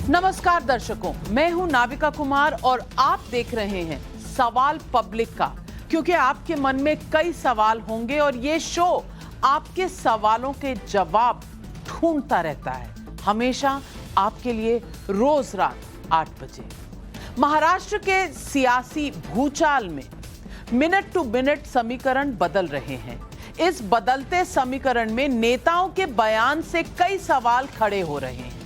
नमस्कार दर्शकों, मैं हूं नाविका कुमार और आप देख रहे हैं सवाल पब्लिक का, क्योंकि आपके मन में कई सवाल होंगे और ये शो आपके सवालों के जवाब ढूंढता रहता है, हमेशा आपके लिए रोज रात 8 बजे। महाराष्ट्र के सियासी भूचाल में मिनट टू मिनट समीकरण बदल रहे हैं। इस बदलते समीकरण में नेताओं के बयान से कई सवाल खड़े हो रहे हैं।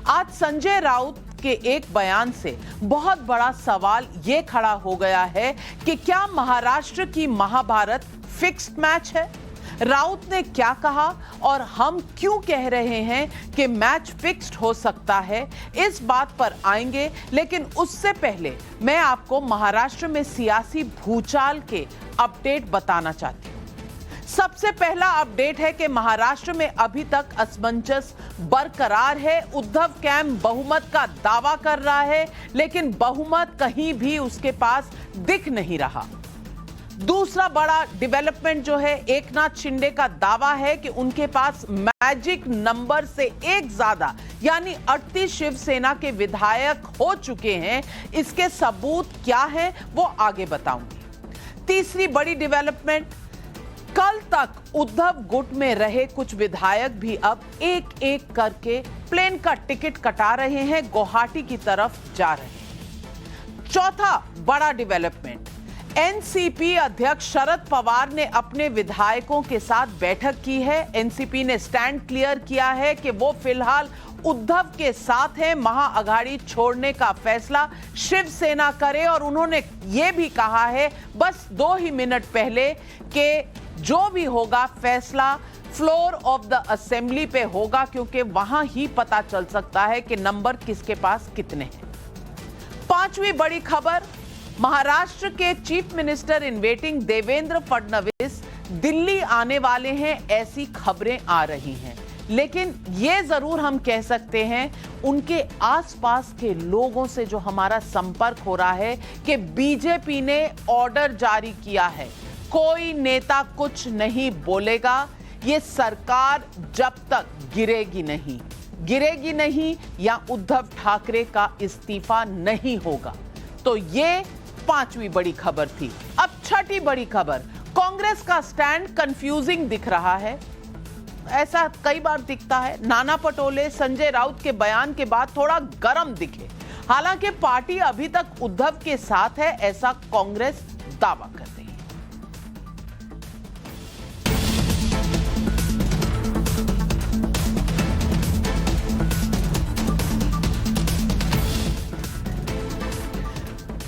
आज संजय राउत के एक बयान से बहुत बड़ा सवाल यह खड़ा हो गया है कि क्या महाराष्ट्र की महाभारत फिक्स्ड मैच है? राउत ने क्या कहा और हम क्यों कह रहे हैं कि मैच फिक्स्ड हो सकता है, इस बात पर आएंगे। लेकिन उससे पहले मैं आपको महाराष्ट्र में सियासी भूचाल के अपडेट बताना चाहती हूं। सबसे पहला अपडेट है कि महाराष्ट्र में अभी तक असमंजस बरकरार है। उद्धव कैंप बहुमत का दावा कर रहा है, लेकिन बहुमत कहीं भी उसके पास दिख नहीं रहा। दूसरा बड़ा डेवलपमेंट जो है, एकनाथ शिंदे का दावा है कि उनके पास मैजिक नंबर से एक ज्यादा यानी 38 शिवसेना के विधायक हो चुके हैं। इसके सबूत क्या है वो आगे बताऊंगी। तीसरी बड़ी डेवलपमेंट, कल तक उद्धव गुट में रहे कुछ विधायक भी अब एक एक करके प्लेन का टिकट कटा रहे हैं, गुवाहाटी की तरफ जा रहे हैं। चौथा बड़ा डेवलपमेंट, एनसीपी अध्यक्ष शरद पवार ने अपने विधायकों के साथ बैठक की है। एनसीपी ने स्टैंड क्लियर किया है कि वो फिलहाल उद्धव के साथ है, महाअघाड़ी छोड़ने का फैसला शिवसेना करे। और उन्होंने ये भी कहा है बस 2 ही मिनट पहले कि जो भी होगा फैसला फ्लोर ऑफ द असेंबली पे होगा, क्योंकि वहां ही पता चल सकता है कि नंबर किसके पास कितने हैं। पांचवी बड़ी खबर, महाराष्ट्र के chief minister in waiting Devendra Fadnavis Delhi आने वाले हैं, ऐसी खबरें आ रही हैं। लेकिन यह जरूर हम कह सकते हैं उनके आसपास के लोगों से जो हमारा संपर्क हो रहा है कि बीजेपी ने ऑर्डर जारी किया है, कोई नेता कुछ नहीं बोलेगा, ये सरकार जब तक गिरेगी नहीं या उद्धव ठाकरे का इस्तीफा नहीं होगा। तो ये पांचवी बड़ी खबर थी। अब छठी बड़ी खबर, कांग्रेस का स्टैंड कंफ्यूजिंग दिख रहा है। ऐसा कई बार दिखता है। नाना पटोले संजय राउत के बयान के बाद थोड़ा गर्म दिखे। हालांकि पार्टी अभी तक उद्धव के साथ है, ऐसा कांग्रेस दावा कर रही है।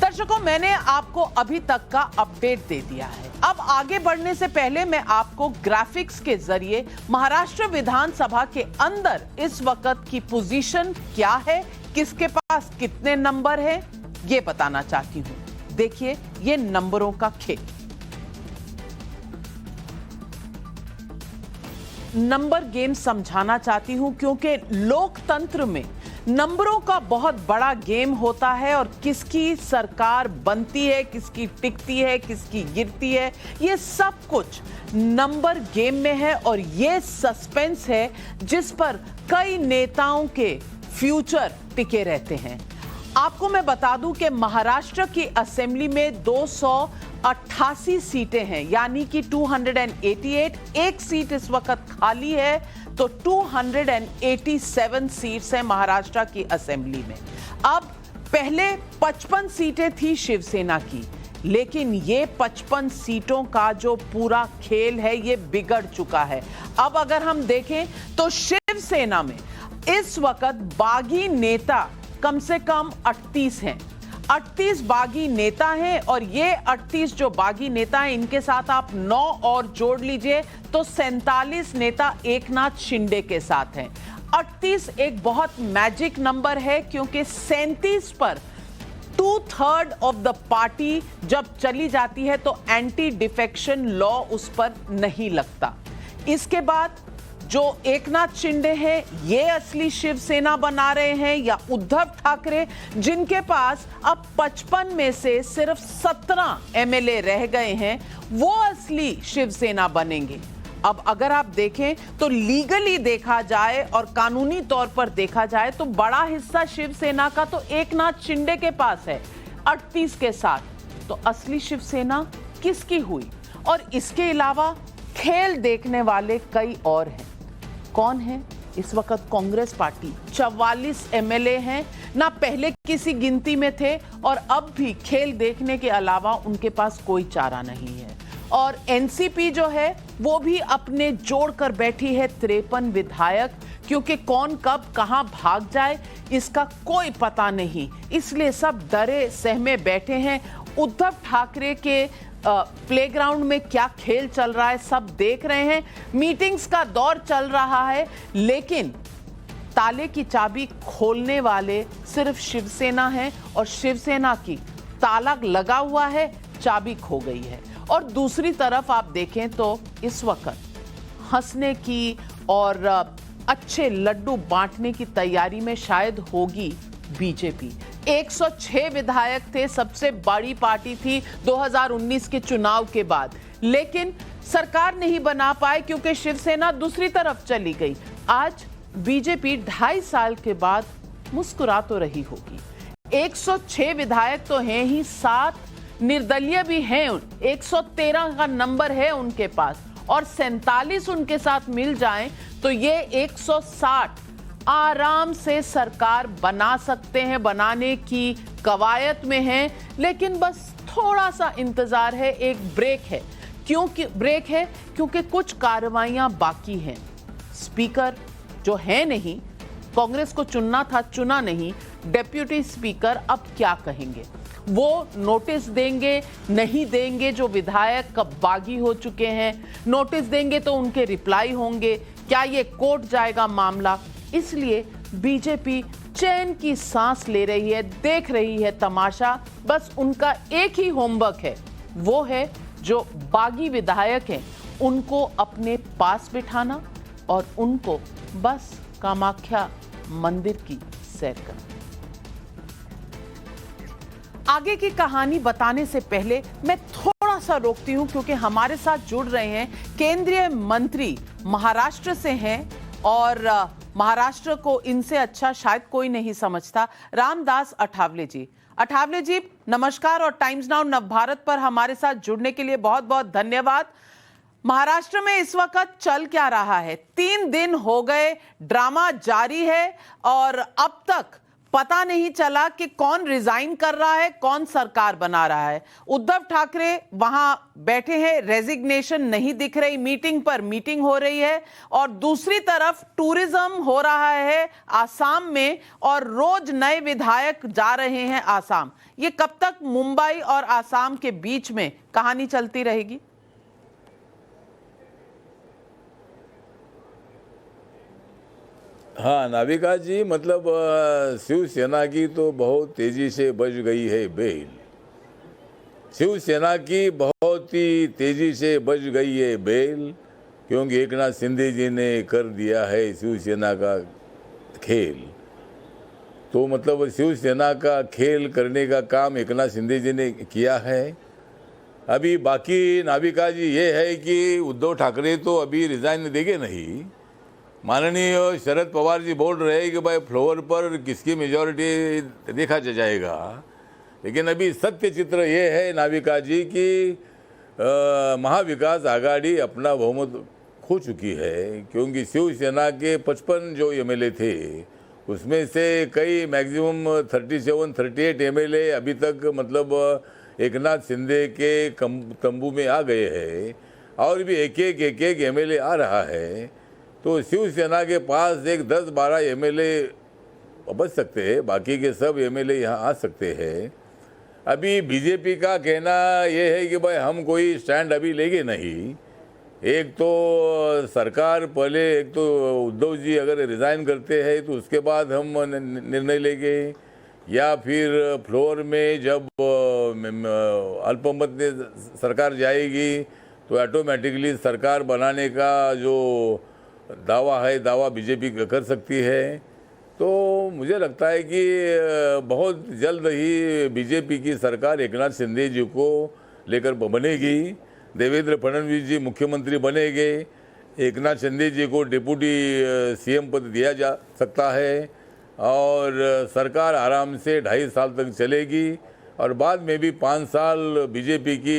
दर्शकों, मैंने आपको अभी तक का अपडेट दे दिया है। अब आगे बढ़ने से पहले मैं आपको ग्राफिक्स के जरिए महाराष्ट्र विधानसभा के अंदर इस वक्त की पोजीशन क्या है, किसके पास कितने नंबर है, ये बताना चाहती हूं। देखिए, ये नंबरों का खेल। नंबर गेम समझाना चाहती हूं क्योंकि लोकतंत्र में नंबरों का बहुत बड़ा गेम होता है और किसकी सरकार बनती है, किसकी टिकती है, किसकी गिरती है, ये सब कुछ नंबर गेम में है। और ये सस्पेंस है जिस पर कई नेताओं के फ्यूचर टिके रहते हैं। आपको मैं बता दूं कि महाराष्ट्र की असेंबली में 288 सीटें हैं, यानी कि 288। एक सीट इस वक्त खाली है, तो 287 सीट्स हैं महाराष्ट्र की असेंबली में। अब पहले 55 सीटें थी शिवसेना की, लेकिन ये 55 सीटों का जो पूरा खेल है ये बिगड़ चुका है। अब अगर हम देखें तो शिवसेना में इस वक्त बागी नेता कम से कम 38 हैं। 38 बागी नेता हैं और ये 38 जो बागी नेता हैं, इनके साथ आप 9 और जोड़ लीजिए तो 47 नेता एकनाथ शिंदे के साथ हैं। 38 एक बहुत मैजिक नंबर है क्योंकि 37 पर 2/3 ऑफ द पार्टी जब चली जाती है तो एंटी डिफेक्शन लॉ उस पर नहीं लगता। इसके बाद जो एकनाथ शिंदे हैं, ये असली शिवसेना बना रहे हैं या उद्धव ठाकरे, जिनके पास अब 55 में से सिर्फ 17 एमएलए रह गए हैं, वो असली शिवसेना बनेंगे। अब अगर आप देखें तो लीगली देखा जाए और कानूनी तौर पर देखा जाए तो बड़ा हिस्सा शिवसेना का तो एकनाथ शिंदे के पास है 38 के साथ। तो असली शिवसेना किसकी हुई? और इसके अलावा खेल देखने वाले कई और हैं। कौन है? इस वक्त कांग्रेस पार्टी 44 एमएलए हैं, ना पहले किसी गिनती में थे और अब भी खेल देखने के अलावा उनके पास कोई चारा नहीं है। और एनसीपी जो है वो भी अपने जोड़ कर बैठी है 53 विधायक, क्योंकि कौन कब कहां भाग जाए इसका कोई पता नहीं, इसलिए सब डरे सहमे बैठे हैं। उद्धव ठाकरे के प्लेग्राउंड में क्या खेल चल रहा है सब देख रहे हैं। मीटिंग्स का दौर चल रहा है, लेकिन ताले की चाबी खोलने वाले सिर्फ शिवसेना है और शिवसेना की ताला लगा हुआ है, चाबी खो गई है। और दूसरी तरफ आप देखें तो इस वक्त हंसने की और अच्छे लड्डू बांटने की तैयारी में शायद होगी बीजेपी। 106 विधायक थे, सबसे बड़ी पार्टी थी 2019 के चुनाव के बाद, लेकिन सरकार नहीं बना पाए क्योंकि शिवसेना दूसरी तरफ चली गई। आज बीजेपी 2.5 साल के बाद मुस्कुरा तो रही होगी। 106 विधायक तो हैं ही, 7 निर्दलीय भी हैं, 113 का नंबर है उनके पास, और 47 उनके साथ मिल जाएं तो ये 160 आराम से सरकार बना सकते हैं, बनाने की कवायद में हैं। लेकिन बस थोड़ा सा इंतजार है, एक ब्रेक है। क्योंकि कुछ कार्रवाइयां बाकी हैं। स्पीकर जो है नहीं, कांग्रेस को चुनना था, चुना नहीं, डेप्यूटी स्पीकर अब क्या कहेंगे? वो नोटिस देंगे नहीं देंगे? जो विधायक कब बागी हो चुके हैं नोटिस देंगे तो उनके रिप्लाई होंगे, क्या ये कोर्ट जाएगा मामला? इसलिए बीजेपी चैन की सांस ले रही है, देख रही है तमाशा। बस उनका एक ही होमवर्क है, वो है जो बागी विधायक हैं उनको अपने पास बिठाना और उनको बस कामाख्या मंदिर की सैर करना। आगे की कहानी बताने से पहले मैं थोड़ा सा रोकती हूं, क्योंकि हमारे साथ जुड़ रहे हैं केंद्रीय मंत्री, महाराष्ट्र से हैं और महाराष्ट्र को इनसे अच्छा शायद कोई नहीं समझता, रामदास अठावले जी। अठावले जी नमस्कार, और टाइम्स नाउ नवभारत पर हमारे साथ जुड़ने के लिए बहुत बहुत धन्यवाद। महाराष्ट्र में इस वक्त चल क्या रहा है? 3 दिन हो गए, ड्रामा जारी है और अब तक पता नहीं चला कि कौन रिजाइन कर रहा है, कौन सरकार बना रहा है। उद्धव ठाकरे वहां बैठे हैं, रेजिग्नेशन नहीं दिख रही, मीटिंग पर मीटिंग हो रही है, और दूसरी तरफ टूरिज्म हो रहा है आसाम में और रोज नए विधायक जा रहे हैं आसाम। ये कब तक मुंबई और आसाम के बीच में कहानी चलती रहेगी? हाँ नाविका जी, मतलब शिवसेना की तो बहुत तेजी से बज गई है बेल। शिवसेना की बहुत ही तेजी से बज गई है बेल, क्योंकि एकनाथ शिंदे जी ने कर दिया है शिवसेना का खेल। तो मतलब शिवसेना का खेल करने का काम एकनाथ शिंदे जी ने किया है। अभी बाकी नाविका जी ये है कि उद्धव ठाकरे तो अभी रिजाइन देंगे नहीं। माननीय शरद पवार जी बोल रहे हैं कि भाई फ्लोर पर किसकी मेजॉरिटी देखा जाएगा, लेकिन अभी सत्य चित्र ये है नाविका जी कि महाविकास आघाड़ी अपना बहुमत खो चुकी है, क्योंकि शिवसेना के 55 जो एमएलए थे उसमें से कई मैक्सिमम 37-38 एमएलए अभी तक मतलब एकनाथ शिंदे के तंबू में आ गए हैं, और भी एक एक एमएलए आ रहा है। तो शिवसेना के पास एक 10-12 एमएलए बच सकते हैं, बाकी के सब एमएलए यहाँ आ सकते हैं। अभी बीजेपी का कहना ये है कि भाई हम कोई स्टैंड अभी लेंगे नहीं। एक तो सरकार पहले, एक तो उद्धव जी अगर रिज़ाइन करते हैं तो उसके बाद हम निर्णय लेंगे, या फिर फ्लोर में जब अल्पमत में सरकार जाएगी तो ऑटोमेटिकली सरकार बनाने का जो दावा है, दावा बीजेपी कर सकती है। तो मुझे लगता है कि बहुत जल्द ही बीजेपी की सरकार एकनाथ शिंदे जी को लेकर बनेगी। देवेंद्र फडणवीस जी मुख्यमंत्री बनेंगे, एकनाथ शिंदे जी को डिप्टी सीएम पद दिया जा सकता है और सरकार आराम से 2.5 साल तक चलेगी और बाद में भी 5 साल बीजेपी की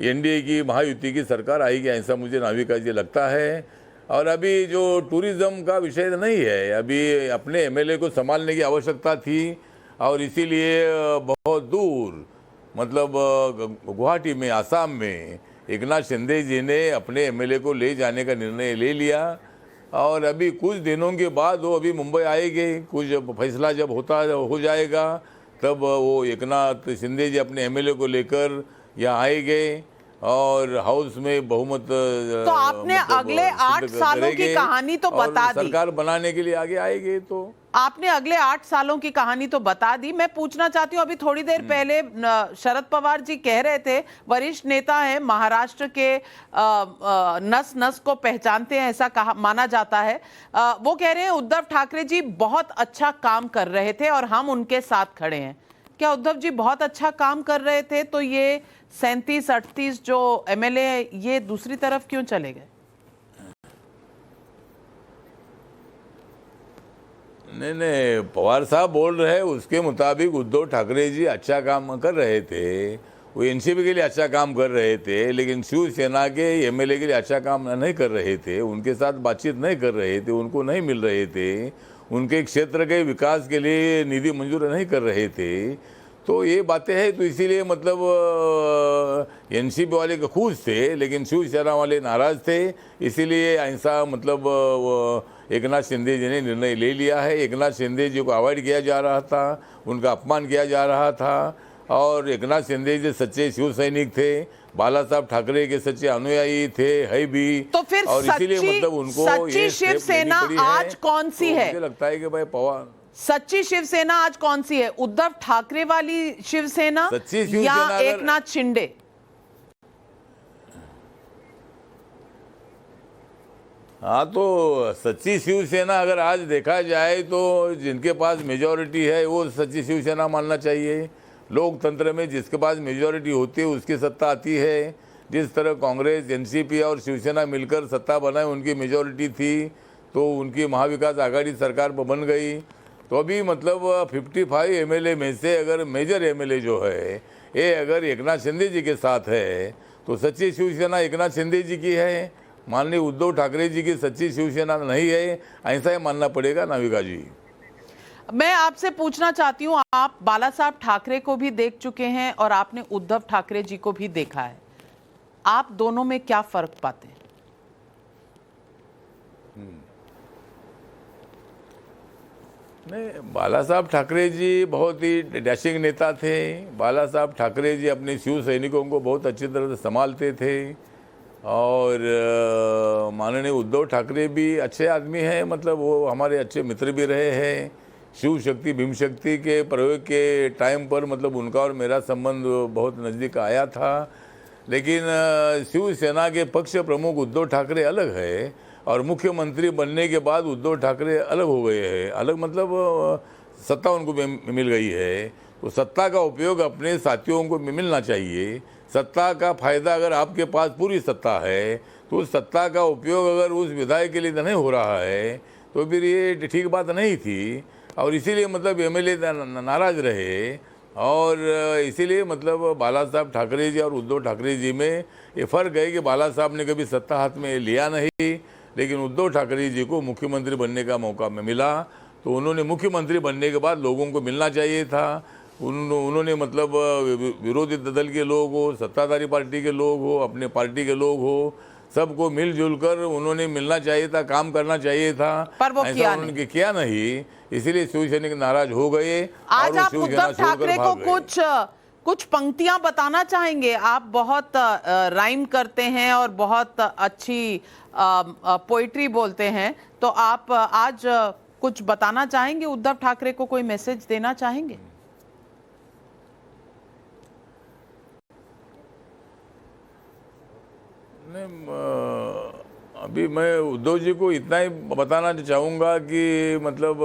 एनडीए की महायुति की सरकार आएगी, ऐसा मुझे नाविका जी लगता है। और अभी जो टूरिज्म का विषय नहीं है, अभी अपने एमएलए को संभालने की आवश्यकता थी और इसीलिए बहुत दूर मतलब गुवाहाटी में, आसाम में एकनाथ शिंदे जी ने अपने एमएलए को ले जाने का निर्णय ले लिया और अभी कुछ दिनों के बाद वो अभी मुंबई आएंगे। कुछ फैसला जब हो जाएगा तब वो एकनाथ शिंदे जी अपने एमएलए को लेकर यहाँ आएंगे और हाउस में बहुमत तो आपने अगले 8 सालों की कहानी तो बता दी, सरकार बनाने के लिए आगे आएंगे। तो आपने अगले 8 सालों की कहानी तो बता दी। मैं पूछना चाहती हूँ, अभी थोड़ी देर पहले शरद पवार जी कह रहे थे, वरिष्ठ नेता हैं, महाराष्ट्र के नस नस को पहचानते हैं ऐसा कहा माना जाता है। वो कह रहे हैं उद्धव ठाकरे जी बहुत अच्छा काम कर रहे थे और हम उनके साथ खड़े हैं। क्या उद्धव जी बहुत अच्छा काम कर रहे थे तो ये 37-38 जो एमएलए ये दूसरी तरफ क्यों चले गए? नहीं, पवार साहब बोल रहे हैं उसके मुताबिक उद्धव ठाकरे जी अच्छा काम कर रहे थे, वो एनसीपी के लिए अच्छा काम कर रहे थे, लेकिन शिवसेना के एमएलए के लिए अच्छा काम नहीं कर रहे थे, उनके साथ बातचीत नहीं कर रहे थे, उनको नहीं मिल रहे थे, उनके क्षेत्र के विकास के लिए निधि मंजूर नहीं कर रहे थे। तो ये बातें हैं, तो इसीलिए मतलब एनसीपी वाले का खुश थे लेकिन शिवसेना वाले नाराज थे, इसीलिए ऐसा मतलब एकनाथ शिंदे जी ने निर्णय ले लिया है। एकनाथ शिंदे जी को अवॉइड किया जा रहा था, उनका अपमान किया जा रहा था और एकनाथ शिंदे जी सच्चे शिव सैनिक थे, बाला साहब ठाकरे के सच्चे अनुयायी थे, है भी। तो फिर और इसीलिए मतलब उनको सच्ची शिवसेना आज कौन सी है? मुझे लगता है कि भाई पवार सच्ची शिवसेना आज कौन सी है? उद्धव ठाकरे वाली शिवसेना या एकनाथ शिंदे? हाँ, तो सच्ची शिवसेना अगर आज देखा जाए तो जिनके पास मेजॉरिटी है वो सच्ची शिवसेना मानना चाहिए। लोकतंत्र में जिसके पास मेजॉरिटी होती है उसकी सत्ता आती है। जिस तरह कांग्रेस, एनसीपी और शिवसेना मिलकर सत्ता बनाए, उनकी मेजॉरिटी थी तो उनकी महाविकास आघाड़ी सरकार बन गई। तो अभी मतलब 55 एमएलए में से अगर मेजर एमएलए जो है ये अगर एकनाथ शिंदे जी के साथ है तो सच्ची शिवसेना एकनाथ शिंदे जी की है, माननीय उद्धव ठाकरे जी की सच्ची शिवसेना नहीं है, ऐसा ही मानना पड़ेगा नाविका जी। मैं आपसे पूछना चाहती हूँ, आप बाला साहब ठाकरे को भी देख चुके हैं और आपने उद्धव ठाकरे जी को भी देखा है, आप दोनों में क्या फर्क पाते हैं? नहीं, बाला साहब ठाकरे जी बहुत ही डैशिंग नेता थे। बाला साहब ठाकरे जी अपने शिव सैनिकों को बहुत अच्छी तरह से संभालते थे और माननीय उद्धव ठाकरे भी अच्छे आदमी हैं, मतलब वो हमारे अच्छे मित्र भी रहे हैं। शिव शक्ति, भीम शक्ति के प्रयोग के टाइम पर मतलब उनका और मेरा संबंध बहुत नज़दीक आया था। लेकिन शिवसेना के पक्ष प्रमुख उद्धव ठाकरे अलग है और मुख्यमंत्री बनने के बाद उद्धव ठाकरे अलग हो गए हैं। अलग मतलब सत्ता उनको मिल गई है, तो सत्ता का उपयोग अपने साथियों को मिलना चाहिए। सत्ता का फायदा अगर आपके पास पूरी सत्ता है तो उस सत्ता का उपयोग अगर उस विधायक के लिए नहीं हो रहा है तो फिर ये ठीक बात नहीं थी और इसीलिए मतलब एमएलए नाराज रहे। और इसीलिए मतलब बाला साहब ठाकरे जी और उद्धव ठाकरे जी में ये फ़र्क है कि बाला साहब ने कभी सत्ता हाथ में लिया नहीं, लेकिन उद्धव ठाकरे जी को मुख्यमंत्री बनने का मौका मिला तो उन्होंने मुख्यमंत्री बनने के बाद लोगों को मिलना चाहिए था। उन्होंने मतलब विरोधी दल के लोग हो, सत्ताधारी पार्टी के लोग हो, अपने पार्टी के लोग हो, सबको मिलजुल कर उन्होंने मिलना चाहिए था, काम करना चाहिए था, पर वो उन्होंने किया नहीं, इसीलिए शिवसैनिक नाराज हो गए। आज आप उद्धव ठाकरे को कुछ पंक्तियां बताना चाहेंगे? आप बहुत राइम करते हैं और बहुत अच्छी पोइट्री बोलते हैं, तो आप आज कुछ बताना चाहेंगे? उद्धव ठाकरे को कोई मैसेज देना चाहेंगे? अभी मैं उद्धव जी को इतना ही बताना चाहूँगा कि मतलब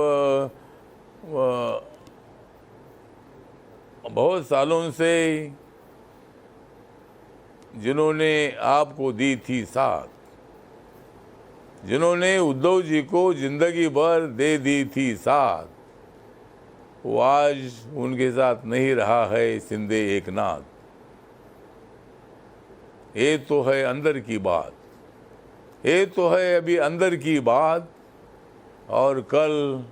बहुत सालों से जिन्होंने आपको दी थी साथ, जिन्होंने उद्धव जी को जिंदगी भर दे दी थी साथ, वो आज उनके साथ नहीं रहा है शिंदे एकनाथ। ये तो है अंदर की बात, ये तो है अभी अंदर की बात, और कल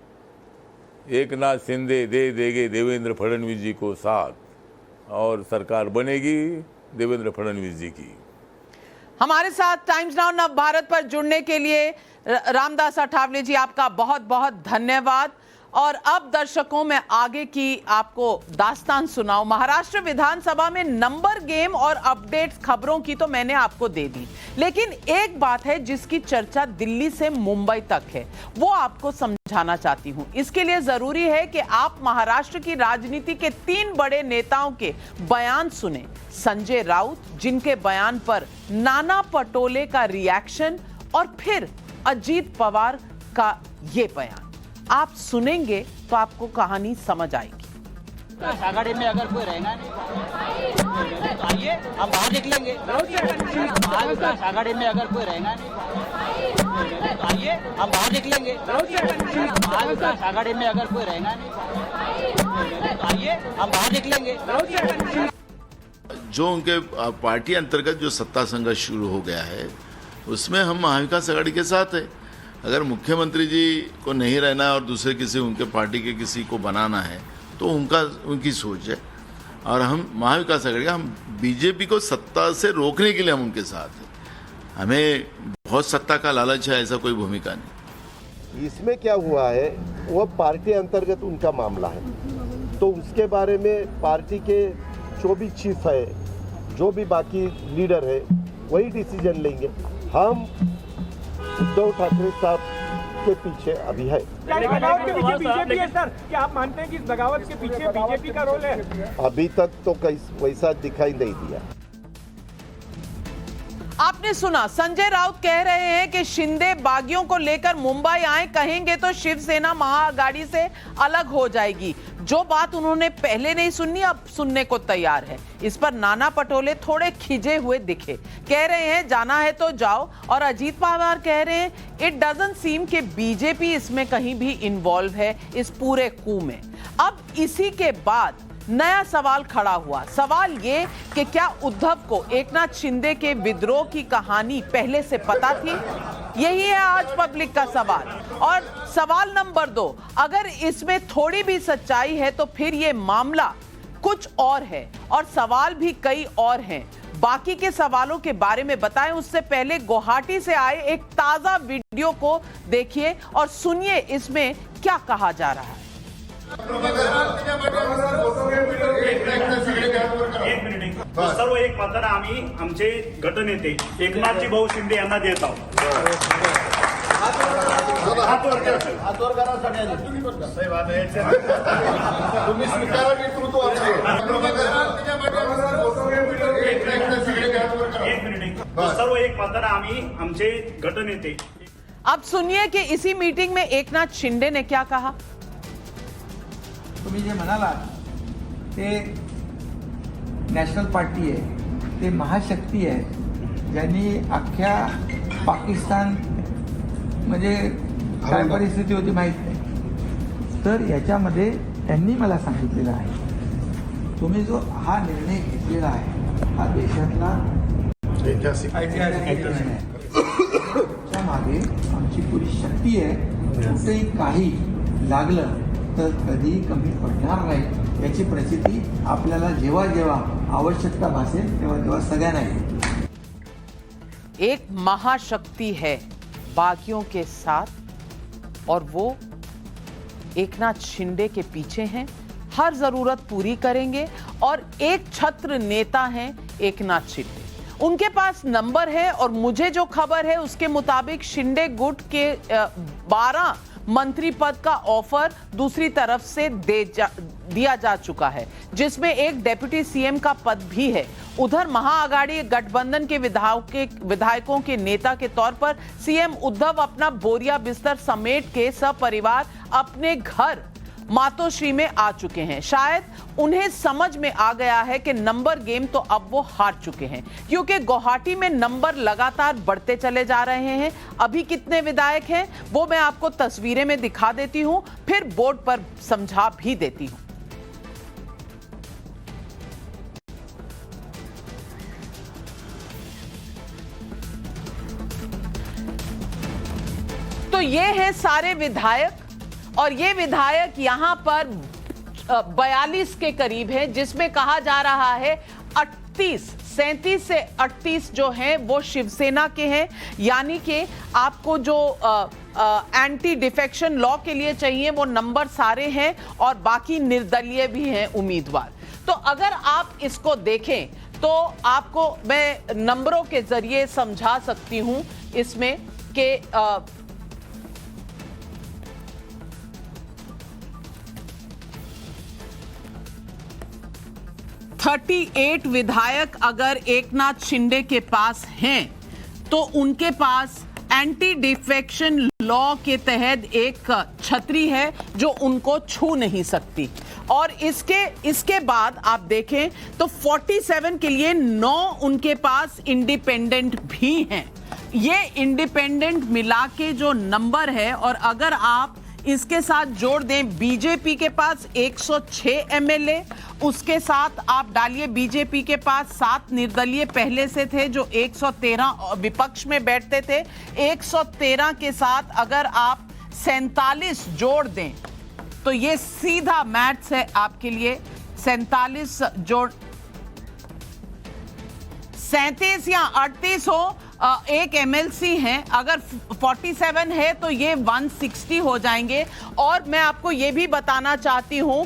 एकनाथ शिंदे दे देंगे देवेंद्र फडणवीस जी को साथ, और सरकार बनेगी देवेंद्र फडणवीस जी की। हमारे साथ टाइम्स नाउ नव भारत पर जुड़ने के लिए रामदास अठावले जी, आपका बहुत बहुत धन्यवाद। और अब दर्शकों में आगे की आपको दास्तान सुनाऊं। महाराष्ट्र विधानसभा में नंबर गेम और अपडेट्स खबरों की तो मैंने आपको दे दी, लेकिन एक बात है जिसकी चर्चा दिल्ली से मुंबई तक है, वो आपको समझाना चाहती हूं। इसके लिए जरूरी है कि आप महाराष्ट्र की राजनीति के 3 बड़े नेताओं के बयान सुने। संजय राउत, जिनके बयान पर नाना पटोले का रिएक्शन, और फिर अजीत पवार का ये बयान। आप सुनेंगे तो आपको कहानी समझ आएगी। आघाड़ी में अगर कोई रहेगा नहीं तो आइए हम बाहर निकलेंगे। महाविकास आघाड़ी में अगर कोई रहेगा नहीं तो आइए हम बाहर निकलेंगे। महाविकास आघाड़ी में अगर कोई रहेगा नहीं तो आइए हम बाहर निकलेंगे। जो उनके पार्टी अंतर्गत जो सत्ता संघर्ष शुरू हो गया है, उसमें हम महाविकास आघाड़ी के साथ है। अगर मुख्यमंत्री जी को नहीं रहना और दूसरे किसी उनके पार्टी के किसी को बनाना है तो उनकी सोच है, और हम महाविकास आघाड़ी, हम बीजेपी को सत्ता से रोकने के लिए हम उनके साथ हैं। हमें बहुत सत्ता का लालच है, ऐसा कोई भूमिका नहीं। इसमें क्या हुआ है, वो पार्टी अंतर्गत उनका मामला है, तो उसके बारे में पार्टी के जो भी चीफ है, जो भी बाकी लीडर है, वही डिसीजन लेंगे। हम उद्धव ठाकरे साहब के पीछे अभी है। बगावत के पीछे बीजेपी है सर, क्या आप मानते हैं कि इस बगावत के पीछे बीजेपी का रोल है? अभी तक तो वैसा दिखाई नहीं दिया। आपने सुना, संजय राउत कह रहे हैं कि शिंदे बागियों को लेकर मुंबई आए, कहेंगे तो शिवसेना महाअघाड़ी से अलग हो जाएगी। जो बात उन्होंने पहले नहीं सुनी, अब सुनने को तैयार है। इस पर नाना पटोले थोड़े खिजे हुए दिखे, कह रहे हैं जाना है तो जाओ, और अजीत पवार कह रहे हैं इट डजंट सीम कि बीजेपी इसमें कहीं भी इन्वॉल्व है, इस पूरे कू में। अब इसी के बाद नया सवाल खड़ा हुआ। सवाल ये कि क्या उद्धव को एकनाथ शिंदे के विद्रोह की कहानी पहले से पता थी? यही है आज पब्लिक का सवाल। और सवाल नंबर 2, अगर इसमें थोड़ी भी सच्चाई है तो फिर ये मामला कुछ और है, और सवाल भी कई और हैं। बाकी के सवालों के बारे में बताएं उससे पहले गुवाहाटी से आए एक ताजा वीडियो को देखिए और सुनिए इसमें क्या कहा जा रहा है। सर्व एक मात्र आम्ही आमचे गटनेते एकनाथजी भाऊ शिंदे यांना देत आहोत। सर्व एक मात्र आम्ही आमचे गटनेते। अब सुनिए कि इसी मीटिंग में एकनाथ शिंदे ने क्या कहा। तुम्ही जे म्हणालात ते नॅशनल पार्टी आहे, ते महाशक्ती आहे, ज्यांनी अख्ख्या पाकिस्तान म्हणजे काय परिस्थिती होती माहीत नाही। तर याच्यामध्ये त्यांनी मला सांगितलेलं आहे, तुम्ही जो हा निर्णय घेतलेला आहे हा देशातला ऐतिहासिक निर्णय आहे। त्यामागे आमची पुरी शक्ती आहे, कुठेही काही लागलं तर कधी कमी पडणार नाही याची प्रचिती आपल्याला जेव्हा जेव्हा आवश्यकता भासेल तेव्हा तेव्हा सगळ्यांना येईल। एक महाशक्ति है बागियों के साथ, और वो एकनाथ शिंदे के पीछे हैं, हर जरूरत पूरी करेंगे, और एक छत्र नेता हैं एकनाथ शिंदे। उनके पास नंबर है, और मुझे जो खबर है उसके मुताबिक शिंदे गुट के 12 मंत्री पद का ऑफर दूसरी तरफ से दिया जा चुका है, जिसमें एक डेप्यूटी सीएम का पद भी है। उधर महाअघाड़ी गठबंधन के विधायकों के नेता के तौर पर सीएम उद्धव अपना बोरिया बिस्तर समेट के सपरिवार अपने घर मातोश्री में आ चुके हैं। शायद उन्हें समझ में आ गया है कि नंबर गेम तो अब वो हार चुके हैं, क्योंकि गुवाहाटी में नंबर लगातार बढ़ते चले जा रहे हैं। अभी कितने विधायक हैं वो मैं आपको तस्वीरें में दिखा देती हूं, फिर बोर्ड पर समझा भी देती हूं। तो ये हैं सारे विधायक, और ये विधायक यहां पर 42 के करीब है, जिसमें कहा जा रहा है 37 से 38 जो हैं वो शिवसेना के हैं। यानी कि आपको जो एंटी डिफेक्शन लॉ के लिए चाहिए वो नंबर सारे हैं, और बाकी निर्दलीय भी हैं उम्मीदवार। तो अगर आप इसको देखें तो आपको मैं नंबरों के जरिए समझा सकती हूं इसमें कि 38 विधायक अगर एकनाथ शिंदे के पास हैं तो उनके पास एंटी डिफेक्शन लॉ के तहत एक छतरी है जो उनको छू नहीं सकती। और इसके बाद आप देखें तो 47 के लिए 9 उनके पास इंडिपेंडेंट भी हैं। ये इंडिपेंडेंट मिला के जो नंबर है, और अगर आप इसके साथ जोड़ दें बीजेपी के पास 106 एमएलए, उसके साथ आप डालिए बीजेपी के पास 7 निर्दलीय पहले से थे जो 113 विपक्ष में बैठते थे, 113 के साथ अगर आप 47 जोड़ दें तो ये सीधा मैथ्स है आपके लिए। 47 जोड़ 37 या 38 हो, एक एमएलसी हैं, अगर 47 है तो ये 160 हो जाएंगे। और मैं आपको ये भी बताना चाहती हूं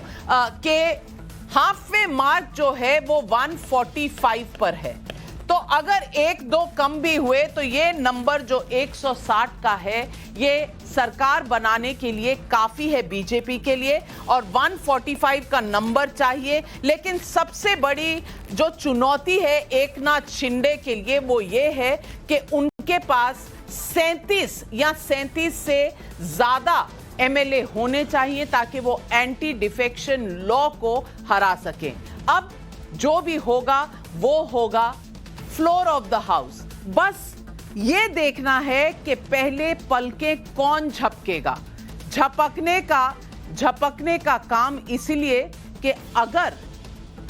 कि हाफ वे मार्क जो है वो 145 पर है। तो अगर 1-2 कम भी हुए तो ये नंबर जो 160 का है ये सरकार बनाने के लिए काफी है बीजेपी के लिए, और 145 का नंबर चाहिए। लेकिन सबसे बड़ी जो चुनौती है एकनाथ शिंदे के लिए वो ये है कि उनके पास 37 या 37 से ज्यादा एमएलए होने चाहिए ताकि वो एंटी डिफेक्शन लॉ को हरा सकें। अब जो भी होगा वो होगा फ्लोर ऑफ द हाउस। बस ये देखना है कि पहले पलके कौन झपकेगा। झपकने का काम इसलिए कि अगर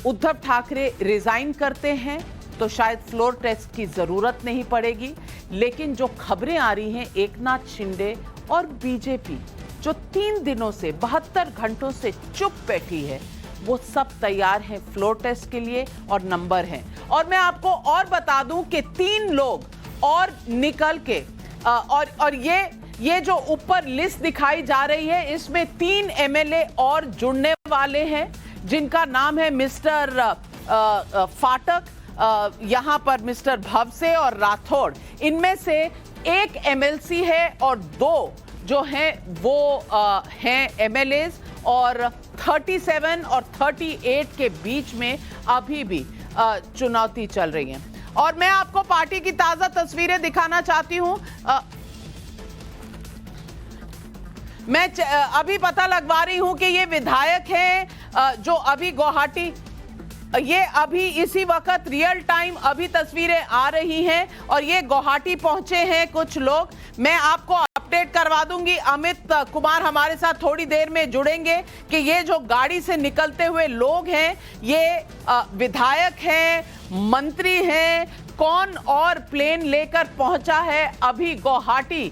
उद्धव ठाकरे रिजाइन करते हैं तो शायद फ्लोर टेस्ट की जरूरत नहीं पड़ेगी। लेकिन जो खबरें आ रही हैं एकनाथ शिंदे और बीजेपी जो 3 दिनों से 72 घंटों से चुप बैठी है, वो सब तैयार हैं फ्लोर टेस्ट के लिए और नंबर हैं। और मैं आपको और बता दूं कि 3 लोग और निकल के और ये जो ऊपर लिस्ट दिखाई जा रही है इसमें 3 एमएलए और जुड़ने वाले हैं जिनका नाम है मिस्टर फाटक, यहां पर मिस्टर भवसे और राठौड़। इनमें से एक एमएलसी है और 2 जो हैं वो हैं एमएलएज, और 37 और 38 के बीच में अभी भी चुनौती चल रही है। और मैं आपको पार्टी की ताजा तस्वीरें दिखाना चाहती हूं। मैं अभी पता लगवा रही हूं कि ये विधायक हैं जो अभी गुवाहाटी, ये अभी इसी वक्त रियल टाइम अभी तस्वीरें आ रही हैं और ये गुवाहाटी पहुंचे हैं कुछ लोग। मैं आपको अपडेट करवा दूंगी, अमित कुमार हमारे साथ थोड़ी देर में जुड़ेंगे कि ये जो गाड़ी से निकलते हुए लोग हैं ये विधायक हैं, मंत्री हैं, कौन और प्लेन लेकर पहुंचा है अभी गुवाहाटी।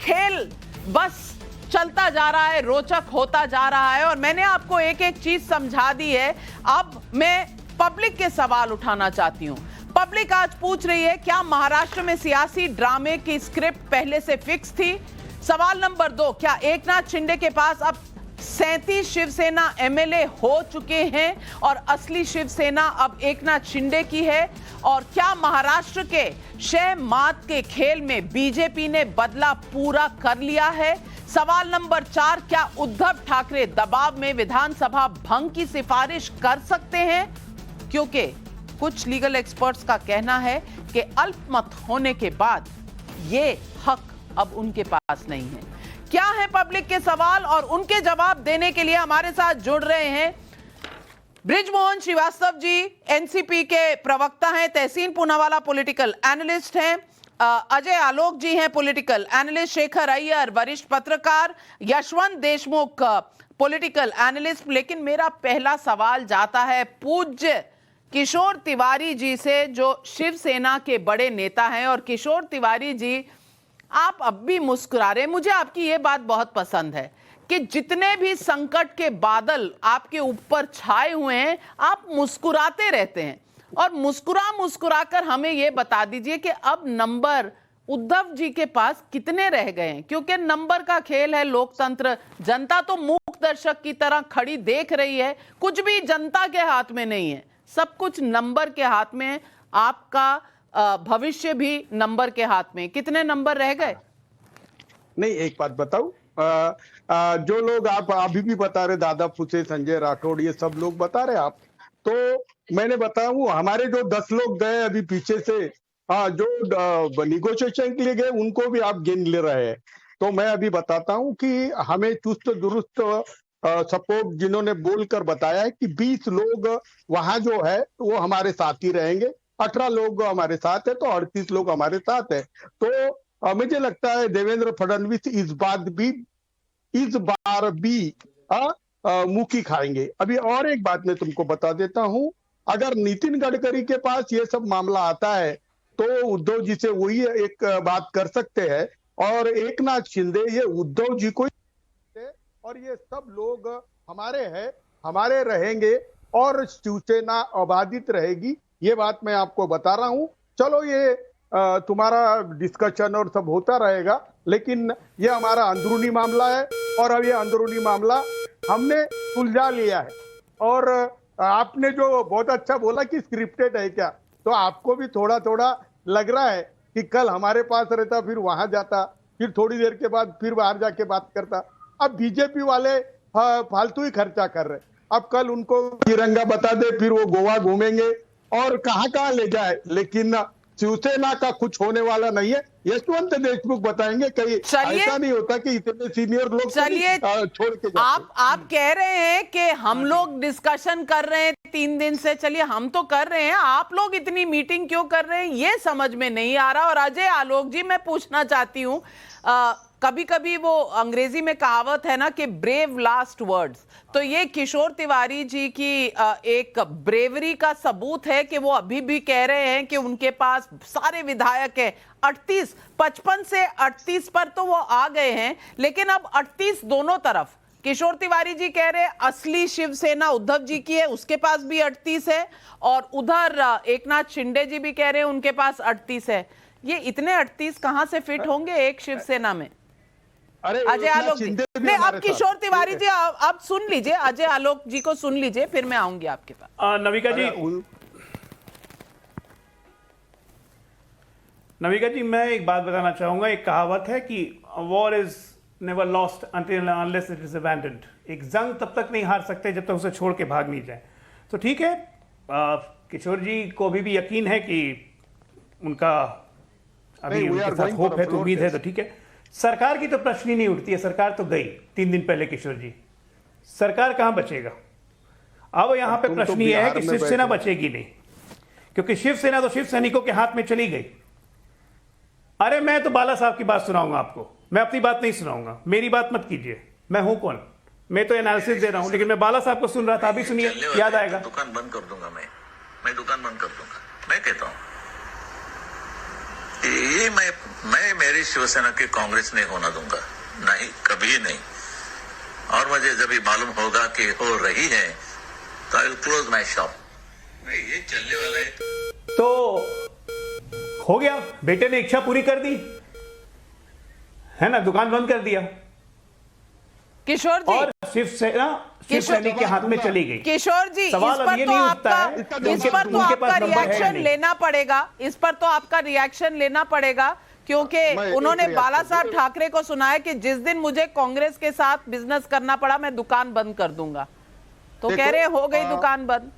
खेल बस चलता जा रहा है, रोचक होता जा रहा है और मैंने आपको एक एक चीज समझा दी है। अब मैं पब्लिक के सवाल उठाना चाहती हूं। पब्लिक आज पूछ रही है क्या महाराष्ट्र में सियासी ड्रामे की स्क्रिप्ट पहले से फिक्स थी? सवाल नंबर 2, क्या एकनाथ शिंदे के पास अब 37 शिवसेना एमएलए हो चुके हैं और असली शिवसेना अब एकनाथ शिंदे की है? और क्या महाराष्ट्र के शह मात के खेल में बीजेपी ने बदला पूरा कर लिया है? सवाल नंबर 4, क्या उद्धव ठाकरे दबाव में विधानसभा भंग की सिफारिश कर सकते हैं? क्योंकि कुछ लीगल एक्सपर्ट्स का कहना है कि अल्पमत होने के बाद ये हक अब उनके पास नहीं है। क्या है पब्लिक के सवाल और उनके जवाब देने के लिए हमारे साथ जुड़ रहे हैं बृजमोहन श्रीवास्तव जी, एनसीपी के प्रवक्ता हैं, तहसीन पूनावाला पॉलिटिकल एनालिस्ट हैं, अजय आलोक जी हैं पॉलिटिकल एनालिस्ट, शेखर अय्यर वरिष्ठ पत्रकार, यशवंत देशमुख पॉलिटिकल एनालिस्ट। लेकिन मेरा पहला सवाल जाता है पूज्य किशोर तिवारी जी से, जो शिवसेना के बड़े नेता हैं। और किशोर तिवारी जी, आप अब भी मुस्कुरा रहे हैं। मुझे आपकी ये बात बहुत पसंद है कि जितने भी संकट के बादल आपके ऊपर छाए हुए हैं, आप मुस्कुराते रहते हैं। और मुस्कुरा कर हमें ये बता दीजिए कि अब नंबर उद्धव जी के पास कितने रह गए हैं, क्योंकि नंबर का खेल है लोकतंत्र। जनता तो मूक दर्शक की तरह खड़ी देख रही है, कुछ भी जनता के हाथ में नहीं है, सब कुछ नंबर के हाथ में है। आपका भविष्य भी नंबर के हाथ में। कितने नंबर रह गए? नहीं, एक बात बताऊं, जो लोग आप अभी भी बता रहे, दादा फुसे, संजय राठौड़, ये सब लोग बता रहे आप, तो मैंने बताऊं हमारे जो 10 लोग गए अभी पीछे से, जो निगोशिएशन के लिए गए, उनको भी आप गिन ले रहे हैं। तो मैं अभी बताता हूं कि हमें चुस्त दुरुस्त सपोर्ट जिन्होंने बोलकर बताया है कि 20 लोग वहां जो है वो हमारे साथ ही रहेंगे, 18 लोग हमारे साथ है, तो 38 लोग हमारे साथ है। तो मुझे लगता है देवेंद्र फडणवीस इस बार भी मुखी खाएंगे। अभी और एक बात मैं तुमको बता देता हूं, अगर नितिन गडकरी के पास ये सब मामला आता है तो उद्धव जी से वही एक बात कर सकते हैं, और एकनाथ शिंदे ये उद्धव जी को, और ये सब लोग हमारे हैं, हमारे रहेंगे, और शिवसेना अबाधित रहेगी। ये बात मैं आपको बता रहा हूं। चलो, ये तुम्हारा डिस्कशन और सब होता रहेगा, लेकिन ये हमारा अंदरूनी मामला है, और अब ये अंदरूनी मामला हमने सुलझा लिया है। और आपने जो बहुत अच्छा बोला कि स्क्रिप्टेड है क्या, तो आपको भी थोड़ा थोड़ा लग रहा है कि कल हमारे पास रहता, फिर वहां जाता, फिर थोड़ी देर के बाद फिर बाहर जाके बात करता। अब बीजेपी वाले फालतू ही खर्चा कर रहे, अब कल उनको तिरंगा बता दे, फिर वो गोवा घूमेंगे और कहां ले जाए, लेकिन शिवसेना का कुछ होने वाला नहीं है। यशवंत देशमुख बताएंगे, कहीं ऐसा नहीं होता कि इतने सीनियर लोग छोड़ के जाते। आप कह रहे हैं कि हम लोग डिस्कशन कर रहे हैं 3 दिन से, चलिए हम तो कर रहे हैं, आप लोग इतनी मीटिंग क्यों कर रहे हैं, ये समझ में नहीं आ रहा। और अजय आलोक जी, मैं पूछना चाहती हूं, कभी कभी वो अंग्रेजी में कहावत है ना कि ब्रेव लास्ट वर्ड्स, तो ये किशोर तिवारी जी की एक ब्रेवरी का सबूत है कि वो अभी भी कह रहे हैं कि उनके पास सारे विधायक है। 38, 55 से 38 पर तो वो आ गए हैं, लेकिन अब 38 दोनों तरफ। किशोर तिवारी जी कह रहे हैं असली शिवसेना उद्धव जी की है, उसके पास भी 38 है, और उधर एकनाथ शिंदे जी भी कह रहे हैं उनके पास 38 है। ये इतने 38 कहां से फिट होंगे एक शिवसेना में? अजय आलोक जी, नहीं, अब किशोर तिवारी जी अब सुन लीजिए, अजय आलोक जी को सुन लीजिए, फिर मैं आऊंगी आपके पास। नविका जी, मैं एक बात बताना चाहूंगा। एक कहावत है कि war is never lost until unless it is abandoned. एक जंग तब तक नहीं हार सकते जब तक उसे छोड़ के भाग नहीं जाए। तो ठीक है, किशोर जी को अभी भी यकीन है कि उनका अभी उनके साथ होप है, तो उम्मीद है, तो ठीक है। सरकार की तो प्रश्न ही नहीं उठती है, सरकार तो गई 3 दिन पहले। किशोर जी, सरकार कहां बचेगा? अब यहां पे प्रश्न यह है कि शिवसेना बचेगी नहीं, क्योंकि शिवसेना तो शिव सैनिकों के हाथ में चली गई। अरे मैं तो बाला साहब की बात सुनाऊंगा आपको, मैं अपनी बात नहीं सुनाऊंगा, मेरी बात मत कीजिए। मैं हूं कौन? मैं तो एनालिसिस दे रहा हूं, लेकिन मैं बाला साहब को सुन रहा था, अभी सुनिए, याद आएगा। दुकान बंद कर दूंगा, मैं दुकान बंद कर दूंगा। मैं कहता हूं ये मैं मेरी शिवसेना की कांग्रेस नहीं होना दूंगा, नहीं, कभी नहीं। और मुझे जब भी मालूम होगा कि हो रही है तो I will close my shop. ये चलने वाला है तो हो गया, बेटे ने इच्छा पूरी कर दी है ना, दुकान बंद कर दिया। किशोर जी, और शिवसेना शिवसैनिक के हाथ में चली गई। किशोर जी, सवाल अब ये नहीं उठता है, इस पर तो आपका रिएक्शन लेना पड़ेगा, इस पर तो आपका रिएक्शन लेना पड़ेगा, क्योंकि उन्होंने बाला साहब ठाकरे को सुनाया कि जिस दिन मुझे कांग्रेस के साथ बिजनेस करना पड़ा मैं दुकान बंद कर दूंगा, तो कह रहे हो गई दुकान बंद।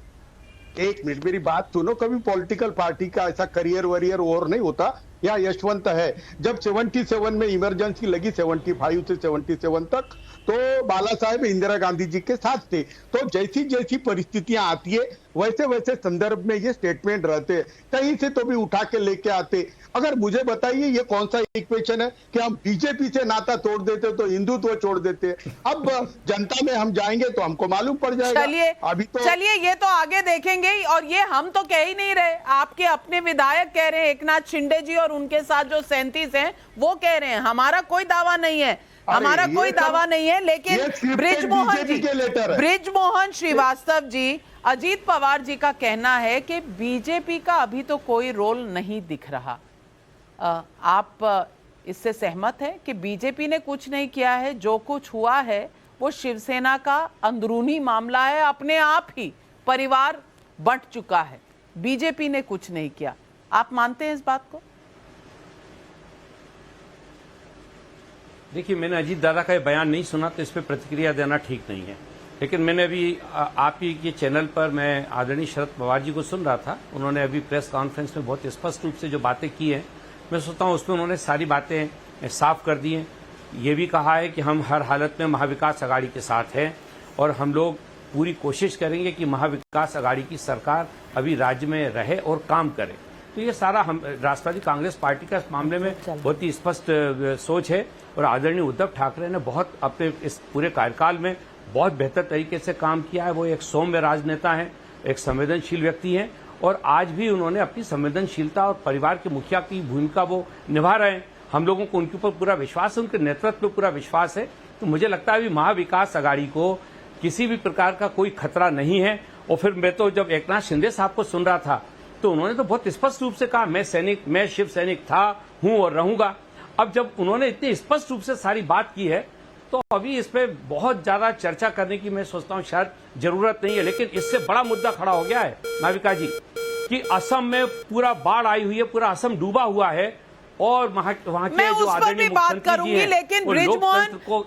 एक मिनट मेरी बात सुनो, कभी पॉलिटिकल पार्टी का ऐसा करियर वरियर और नहीं होता। या यशवंत है। जब 77 में इमरजेंसी लगी 75 से 77 तक, तो बाला साहेब इंदिरा गांधी जी के साथ थे। तो जैसी जैसी परिस्थितियां आती है वैसे वैसे संदर्भ में ये स्टेटमेंट रहते हैं, कहीं से तो भी उठा के लेके आते। अगर मुझे बताइए ये कौन सा इक्वेशन है कि हम बीजेपी से नाता तोड़ देते तो हिंदुत्व छोड़ देते। अब जनता में हम जाएंगे तो हमको मालूम पड़ जाएगा। चलिए ये तो आगे देखेंगे ही, और ये हम तो कह ही नहीं रहे, आपके अपने विधायक कह रहे हैं, एकनाथ शिंदे जी और उनके साथ जो 37 हैं वो कह रहे हैं। हमारा कोई दावा नहीं है, हमारा कोई दावा नहीं है, लेकिन बृजमोहन श्रीवास्तव जी, अजीत पवार जी का कहना है कि बीजेपी का अभी तो कोई रोल नहीं दिख रहा। आप इससे सहमत हैं कि बीजेपी ने कुछ नहीं किया है, जो कुछ हुआ है वो शिवसेना का अंदरूनी मामला है, अपने आप ही परिवार बंट चुका है, बीजेपी ने कुछ नहीं किया। आप मानते हैं इस बात को? देखिए, मैंने अजीत दादा का ये बयान नहीं सुना तो इस पर प्रतिक्रिया देना ठीक नहीं है, लेकिन मैंने अभी आप ही के चैनल पर मैं आदरणीय शरद पवार जी को सुन रहा था। उन्होंने अभी प्रेस कॉन्फ्रेंस में बहुत स्पष्ट रूप से जो बातें की हैं, मैं सोचता हूं उसमें उन्होंने सारी बातें साफ कर दी हैं। ये भी कहा है कि हम हर हालत में महाविकास अघाड़ी के साथ हैं और हम लोग पूरी कोशिश करेंगे कि महाविकास अघाड़ी की सरकार अभी राज्य में रहे और काम करे। तो ये सारा हम राष्ट्रवादी कांग्रेस पार्टी का इस मामले में बहुत ही स्पष्ट सोच है और आदरणीय उद्धव ठाकरे ने बहुत अपने इस पूरे कार्यकाल में बहुत बेहतर तरीके से काम किया है। वो एक सौम्य राजनेता हैं, एक संवेदनशील व्यक्ति हैं और आज भी उन्होंने अपनी संवेदनशीलता और परिवार के मुखिया की भूमिका वो निभा रहे हैं। हम लोगों को उनके ऊपर पूरा विश्वास है, उनके नेतृत्व पर पूरा विश्वास है। तो मुझे लगता है अभी महाविकास अघाड़ी को किसी भी प्रकार का कोई खतरा नहीं है। और फिर मैं तो जब एकनाथ शिंदे साहब को सुन रहा था तो उन्होंने तो बहुत स्पष्ट रूप से कहा, मैं शिव सैनिक था, हूं और रहूंगा। अब जब उन्होंने इतनी स्पष्ट रूप से सारी बात की है तो अभी इस पे बहुत ज्यादा चर्चा करने की मैं सोचता हूं शायद जरूरत नहीं है। लेकिन इससे बड़ा मुद्दा खड़ा हो गया है नाविका जी कि असम में पूरा बाढ़ आई हुई है, पूरा असम डूबा हुआ है और वहां के जो आदरणीय मुख्यमंत्री जी हैं, लेकिन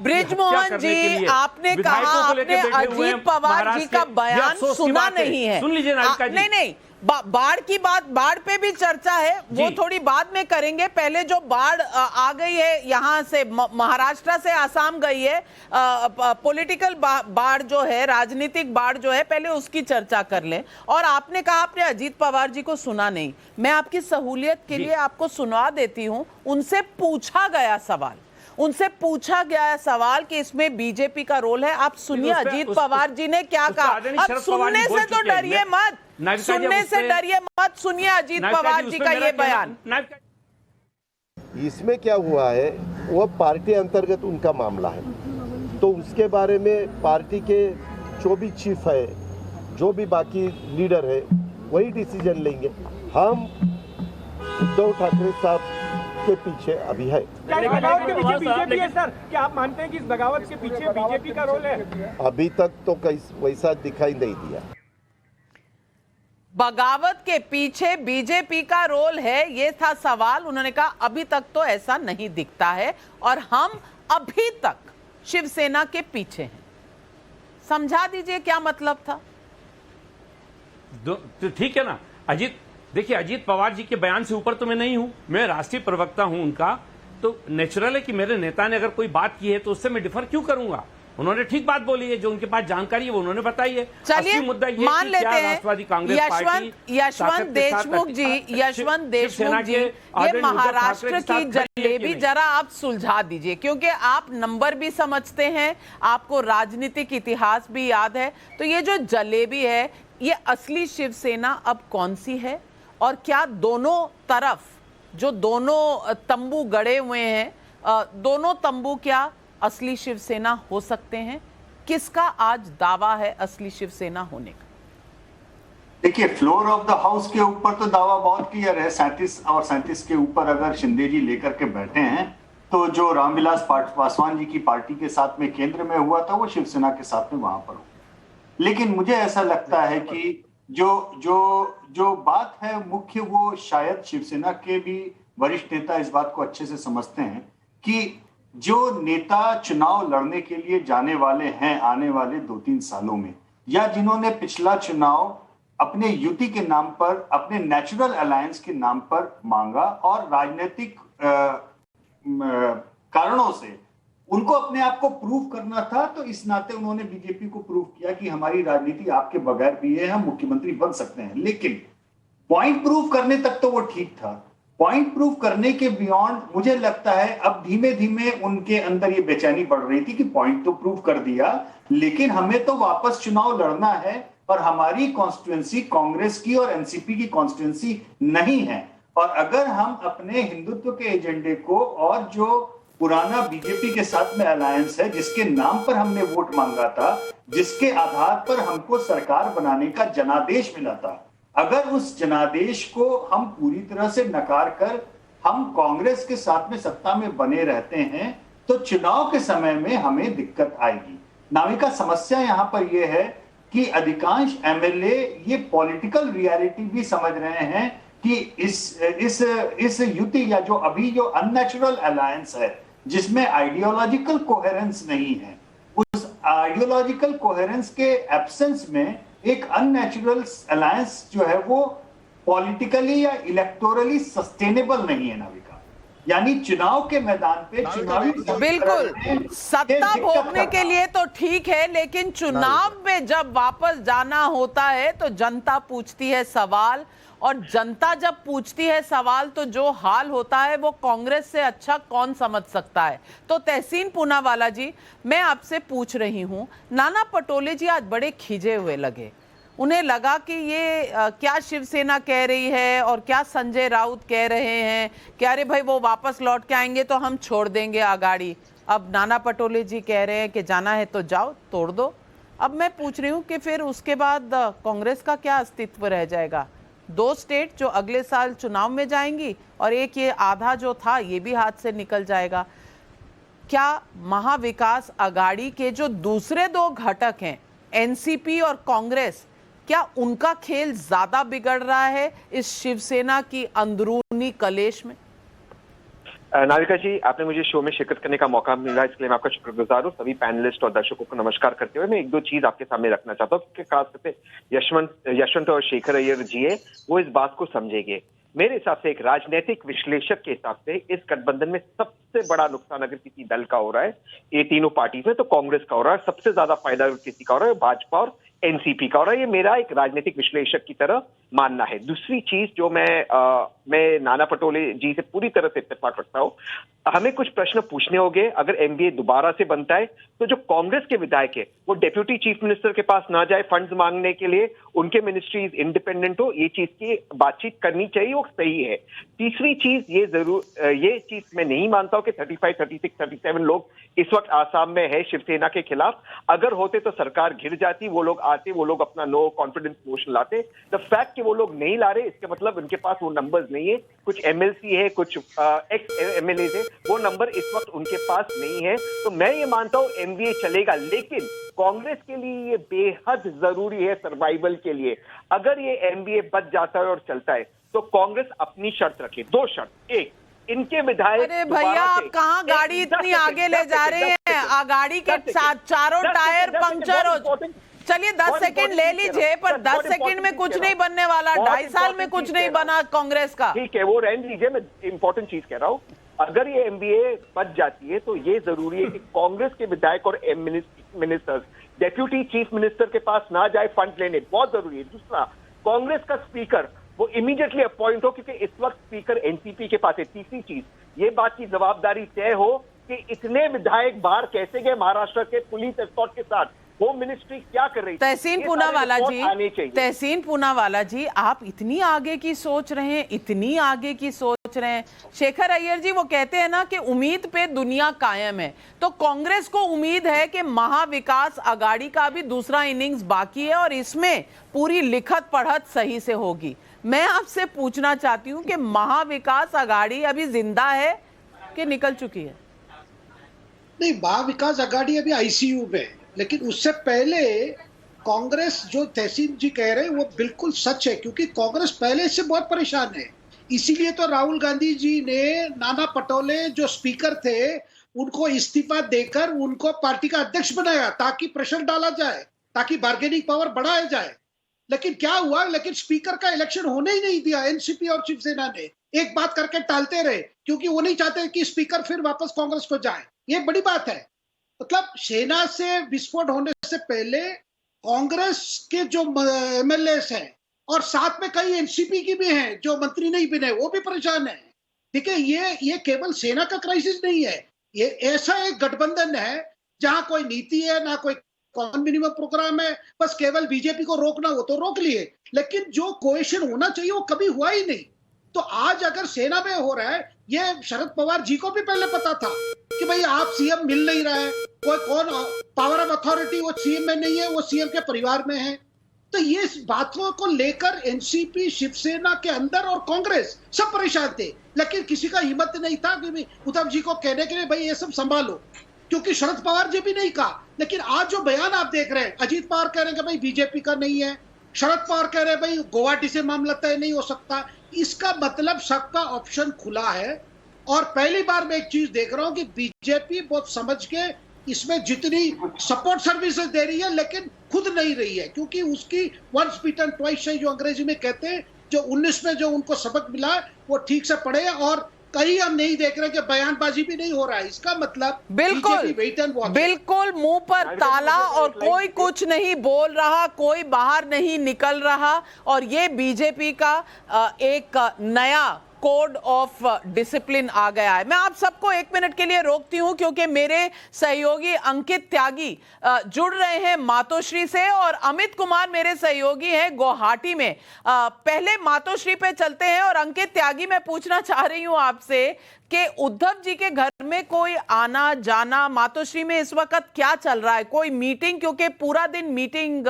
बृजमोहन जी, आपने कहा आपने अजीत पवार जी का बयान सुना नहीं है। सुन लीजिए नाविका जी। नहीं, बाढ़ की बात, बाढ़ पे भी चर्चा है, वो थोड़ी बाद में करेंगे। पहले जो बाढ़ आ गई है यहाँ से महाराष्ट्र से आसाम गई है, पॉलिटिकल बाढ़ जो है, राजनीतिक बाढ़ जो है, पहले उसकी चर्चा कर लें। और आपने कहा आपने अजीत पवार जी को सुना नहीं, मैं आपकी सहूलियत के लिए आपको सुना देती हूँ। उनसे पूछा गया सवाल कि इसमें बीजेपी का रोल है। आप सुनिए अजीत पवार जी ने क्या कहा। अब सुनने से तो डरिए मत, सुनिए अजीत पवार जी का ये बयान। इसमें क्या हुआ है वो पार्टी अंतर्गत उनका मामला है, तो उसके बारे में पार्टी के जो भी चीफ है, जो भी बाकी लीडर है, वही डिसीजन लेंगे। हम उद्धव ठाकरे साहब के पीछे अभी है। क्या इस बगावत के पीछे बीजेपी है सर? क्या आप मानते हैं कि इस बगावत के पीछे बीजेपी का रोल है? अभी तक तो वैसा दिखाई नहीं दिया। बगावत के पीछे बीजेपी का रोल है, ये था सवाल। उन्होंने कहा अभी तक तो ऐसा नहीं दिखता है और हम अभी तक शिवसेना के पीछे हैं। समझा दीजिए क्या मतलब था। तो ठीक है ना अजीत, देखिए अजीत पवार जी के बयान से ऊपर तो मैं नहीं हूं, मैं राष्ट्रीय प्रवक्ता हूं उनका, तो नेचुरल है कि मेरे नेता ने अगर कोई बात की है तो उससे मैं डिफर क्यों करूंगा। उन्होंने ठीक बात बोली है, जो उनके पास जानकारी है वो उन्होंने बताई है। चलिए मुद्दा ये मान लेते हैं राष्ट्रवादी कांग्रेस यशवंत देशमुख जी, ये महाराष्ट्र की जलेबी जरा आप सुलझा दीजिए, क्योंकि आप नंबर भी समझते हैं, आपको राजनीतिक इतिहास भी याद है। तो ये जो जलेबी है, ये असली शिवसेना अब कौन सी है, और क्या दोनों तरफ जो दोनों तंबू गड़े हुए हैं, दोनों तंबू क्या असली शिवसेना हो सकते हैं? किसका आज दावा है असली शिवसेना होने का? देखिए, फ्लोर ऑफ द हाउस के ऊपर तो दावा बहुत क्लियर है। 37 और 37 के ऊपर अगर शिंदे जी लेकर के बैठे हैं तो जो रामविलास पासवान जी की पार्टी के साथ में केंद्र में हुआ था वो शिवसेना के साथ में वहां पर हो। लेकिन मुझे ऐसा लगता है कि जो बात है मुख्य, वो शायद शिवसेना के भी वरिष्ठ नेता इस बात को अच्छे से समझते हैं कि जो नेता चुनाव लड़ने के लिए जाने वाले हैं आने वाले 2-3 सालों में, या जिन्होंने पिछला चुनाव अपने युति के नाम पर, अपने नेचुरल अलायंस के नाम पर मांगा और राजनीतिक कारणों से उनको अपने आप को प्रूव करना था। तो इस नाते उन्होंने बीजेपी को प्रूव किया कि हमारी राजनीति आपके बगैर भी है, हम मुख्यमंत्री बन सकते हैं। लेकिन पॉइंट प्रूव करने तक तो वो ठीक था, पॉइंट प्रूव करने के बियॉन्ड मुझे लगता है अब धीमे धीमे उनके अंदर ये बेचैनी बढ़ रही थी कि पॉइंट तो प्रूव कर दिया, लेकिन हमें तो वापस चुनाव लड़ना है और हमारी कॉन्स्टिट्यूएंसी कांग्रेस की और एनसीपी की कॉन्स्टिट्यूएंसी नहीं है। और अगर हम अपने हिंदुत्व के एजेंडे को और जो पुराना बीजेपी के साथ में अलायंस है, जिसके नाम पर हमने वोट मांगा था, जिसके आधार पर हमको सरकार बनाने का जनादेश मिला था, अगर उस जनादेश को हम पूरी तरह से नकार कर हम कांग्रेस के साथ में सत्ता में बने रहते हैं तो चुनाव के समय में हमें दिक्कत आएगी। नाविका, समस्या यहां पर यह है कि अधिकांश एमएलए ये पॉलिटिकल रियलिटी भी समझ रहे हैं कि इस युति या जो अभी जो अननेचुरल अलायंस है जिसमें आइडियोलॉजिकल कोहेरेंस नहीं है, उस आइडियोलॉजिकल कोहेरेंस के एब्सेंस में एक अननेचुरल अलायंस जो है वो पॉलिटिकली या इलेक्टोरली सस्टेनेबल नहीं है नाविका। यानी चुनाव के मैदान पे चुनावी बिल्कुल सत्ता भोगने के लिए तो ठीक है, लेकिन चुनाव में जब वापस जाना होता है तो जनता पूछती है सवाल, और जनता जब पूछती है सवाल तो जो हाल होता है वो कांग्रेस से अच्छा कौन समझ सकता है। तो तहसीन पूनावाला जी, मैं आपसे पूछ रही हूं, नाना पटोले जी आज बड़े खिजे हुए लगे, उन्हें लगा कि ये क्या शिवसेना कह रही है और क्या संजय राउत कह रहे हैं कि अरे भाई वो वापस लौट के आएंगे तो हम छोड़ देंगे अगाड़ी। अब नाना पटोले जी कह रहे हैं कि जाना है तो जाओ, तोड़ दो। अब मैं पूछ रही हूँ कि फिर उसके बाद कांग्रेस का क्या अस्तित्व रह जाएगा? 2 स्टेट जो अगले साल चुनाव में जाएंगी और एक ये आधा जो था ये भी हाथ से निकल जाएगा। क्या महाविकास आघाड़ी के जो दूसरे 2 घटक हैं एनसीपी और कांग्रेस, क्या उनका खेल ज्यादा बिगड़ रहा है इस शिवसेना की अंदरूनी कलेश में? नाविका जी, आपने मुझे शो में शिरकत करने का मौका मिला, इसके लिए मैं आपका शुक्रगुजार हूँ। सभी पैनलिस्ट और दर्शकों को नमस्कार करते हुए मैं 1-2 चीज आपके सामने रखना चाहता हूँ कि खास करके यशवंत और शेखर अय्यर जी है वो इस बात को समझेंगे। मेरे हिसाब से एक राजनीतिक विश्लेषक के हिसाब से इस गठबंधन में सबसे बड़ा नुकसान अगर किसी दल का हो रहा है, ये तीनों पार्टी में, तो कांग्रेस का हो रहा है। सबसे ज्यादा फायदा अगर किसी का हो रहा है भाजपा और एनसीपी का हो रहा है। ये मेरा एक राजनीतिक विश्लेषक की तरह मानना है। दूसरी चीज जो मैं नाना पटोले जी से पूरी तरह से इत्तेफाक रखता हूँ, हमें कुछ प्रश्न पूछने होंगे। अगर एमबीए दोबारा से बनता है तो जो कांग्रेस के विधायक है वो डिप्यूटी चीफ मिनिस्टर के पास ना जाए फंड्स मांगने के लिए, उनके मिनिस्ट्रीज इंडिपेंडेंट हो, ये चीज की बातचीत करनी चाहिए, वो सही है। तीसरी चीज ये चीज मैं नहीं मानता हूं कि 35, 36, 37 लोग इस वक्त आसाम में है शिवसेना के खिलाफ। अगर होते तो सरकार घिर जाती, वो लोग आते, वो लोग अपना नो कॉन्फिडेंस मोशन लाते। द फैक्ट कि वो लोग नहीं ला रहे इसके मतलब उनके पास वो नंबर्स नहीं है। कुछ एमएलसी है, कुछ एक्स एमएलए है, वो नंबर इस वक्त उनके पास नहीं है। तो मैं ये मानता हूं एमवीए चलेगा, लेकिन कांग्रेस के लिए ये बेहद जरूरी है सर्वाइवल के लिए। अगर ये एमवीए बच जाता है और चलता है तो कांग्रेस अपनी शर्त रखे, 2 शर्त। एक, इनके विधायक, अरे भैया आप कहाँ गाड़ी इतनी आगे ले जा रहे हैं? गाड़ी के चारों टायर पंक्चर हो, चलिए 10 सेकंड ले लीजिए, पर 10 सेकंड में कुछ नहीं बनने वाला। 2.5 साल में कुछ नहीं बना कांग्रेस का। ठीक है, वो रहने दीजिए, मैं इंपॉर्टेंट चीज कह रहा हूँ। अगर ये एमबीए बच जाती है तो ये जरूरी है कि कांग्रेस के विधायक और मिनिस्टर्स डेप्यूटी चीफ मिनिस्टर के पास ना जाए फंड लेने, बहुत जरूरी है। दूसरा, कांग्रेस का स्पीकर वो इमीडिएटली अपॉइंट हो, क्योंकि इस वक्त स्पीकर एनसीपी के पास है। तीसरी चीज, ये बात की जवाबदारी तय हो कि इतने विधायक बाहर कैसे गए महाराष्ट्र के पुलिस एस्कॉर्ट के साथ, होम मिनिस्ट्री क्या कर रही है? तहसीन पूनावाला जी, आप इतनी आगे की सोच रहे हैं, इतनी आगे की सोच रहे हैं। शेखर अय्यर जी वो कहते हैं ना कि उम्मीद पे दुनिया कायम है, तो कांग्रेस को उम्मीद है कि महाविकास आघाड़ी का भी दूसरा इनिंग्स बाकी है और इसमें पूरी लिखत पढ़त सही से होगी। मैं आपसे पूछना चाहती हूँ कि महाविकास आघाड़ी अभी जिंदा है कि निकल चुकी है? नहीं, महाविकास आघाड़ी अभी आईसीयू में, लेकिन उससे पहले कांग्रेस, जो तहसीन जी कह रहे हैं वो बिल्कुल सच है, क्योंकि कांग्रेस पहले से बहुत परेशान है। इसीलिए तो राहुल गांधी जी ने नाना पटोले जो स्पीकर थे उनको इस्तीफा देकर उनको पार्टी का अध्यक्ष बनाया, ताकि प्रेशर डाला जाए, ताकि बार्गेनिंग पावर बढ़ाया जाए। लेकिन क्या हुआ, लेकिन स्पीकर का इलेक्शन होने ही नहीं दिया एनसीपी और शिवसेना ने, एक बात करके टालते रहे क्योंकि वो नहीं चाहते कि स्पीकर फिर वापस कांग्रेस को जाए। ये बड़ी बात है। मतलब सेना से विस्फोट होने से पहले कांग्रेस के जो एमएलए हैं और साथ में कई एनसीपी की भी हैं जो मंत्री नहीं बने, वो भी परेशान है। ठीक है, ये केवल सेना का क्राइसिस नहीं है, ये ऐसा एक गठबंधन है जहां कोई नीति है ना कोई कॉमन मिनिमम प्रोग्राम है, बस केवल बीजेपी को रोकना हो तो रोक लिए, लेकिन जो कोएशन होना चाहिए वो कभी हुआ ही नहीं। तो आज अगर सेना में हो रहा है, ये शरद पवार जी को भी पहले पता था कि भाई आप सीएम मिल नहीं रहा है, कोई कौन पावर ऑफ अथॉरिटी वो सीएम में नहीं है, वो सीएम के परिवार में है। तो ये बातों को लेकर एनसीपी, शिवसेना के अंदर और कांग्रेस सब परेशान थे, लेकिन किसी का हिम्मत नहीं था कि उद्धव जी को कहने के लिए भाई ये सब संभालो, क्योंकि शरद पवार जी भी नहीं कहा। लेकिन आज जो बयान आप देख रहे हैं, अजीत पवार कह रहे हैं कि भाई बीजेपी का नहीं है, शरद पवार कह रहे हैं भाई गुवाहाटी से मामला तय नहीं हो सकता। इसका मतलब सबका ऑप्शन खुला है। और पहली बार मैं एक चीज देख रहा हूं कि बीजेपी बहुत समझ के इसमें जितनी सपोर्ट सर्विसेज दे रही है, लेकिन खुद नहीं रही है, क्योंकि उसकी वंस बीटन ट्वाइस जो अंग्रेजी में कहते हैं, जो 19 में जो उनको सबक मिला है वो ठीक से पढ़े। और कहीं हम नहीं देख रहे कि बयानबाजी भी नहीं हो रहा है। इसका मतलब बिल्कुल मुंह पर ताला और कोई कुछ नहीं बोल रहा, कोई बाहर नहीं निकल रहा। और ये बीजेपी का एक नया कोड ऑफ डिसिप्लिन आ गया है। मैं आप सबको एक मिनट के लिए रोकती हूं क्योंकि मेरे सहयोगी अंकित त्यागी जुड़ रहे हैं मातोश्री से और अमित कुमार मेरे सहयोगी हैं गुवाहाटी में। पहले मातोश्री पे चलते हैं और अंकित त्यागी, मैं पूछना चाह रही हूं आपसे कि उद्धव जी के घर में कोई आना जाना, मातोश्री में इस वक्त क्या चल रहा है? कोई मीटिंग, क्योंकि पूरा दिन मीटिंग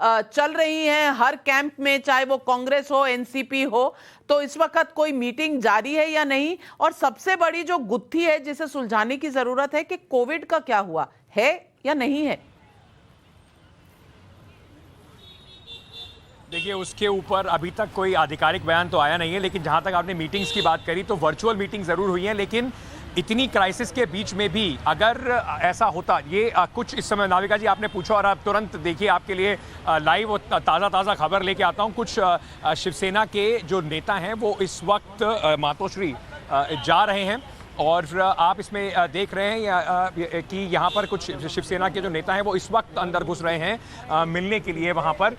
चल रही है हर कैंप में, चाहे वो कांग्रेस हो एनसीपी हो, तो इस वक्त कोई मीटिंग जारी है या नहीं? और सबसे बड़ी जो गुत्थी है जिसे सुलझाने की जरूरत है कि कोविड का क्या हुआ है या नहीं है? देखिए, उसके ऊपर अभी तक कोई आधिकारिक बयान तो आया नहीं है, लेकिन जहां तक आपने मीटिंग्स की बात करी तो वर्चुअल मीटिंग जरूर हुई है। लेकिन इतनी क्राइसिस के बीच में भी अगर ऐसा होता, ये कुछ इस समय नाविका जी आपने पूछा और आप तुरंत देखिए, आपके लिए लाइव और ताज़ा खबर लेके आता हूं। कुछ शिवसेना के जो नेता हैं वो इस वक्त मातोश्री जा रहे हैं और आप इसमें देख रहे हैं कि यहाँ पर कुछ शिवसेना के जो नेता हैं वो इस वक्त अंदर घुस रहे हैं मिलने के लिए। वहाँ पर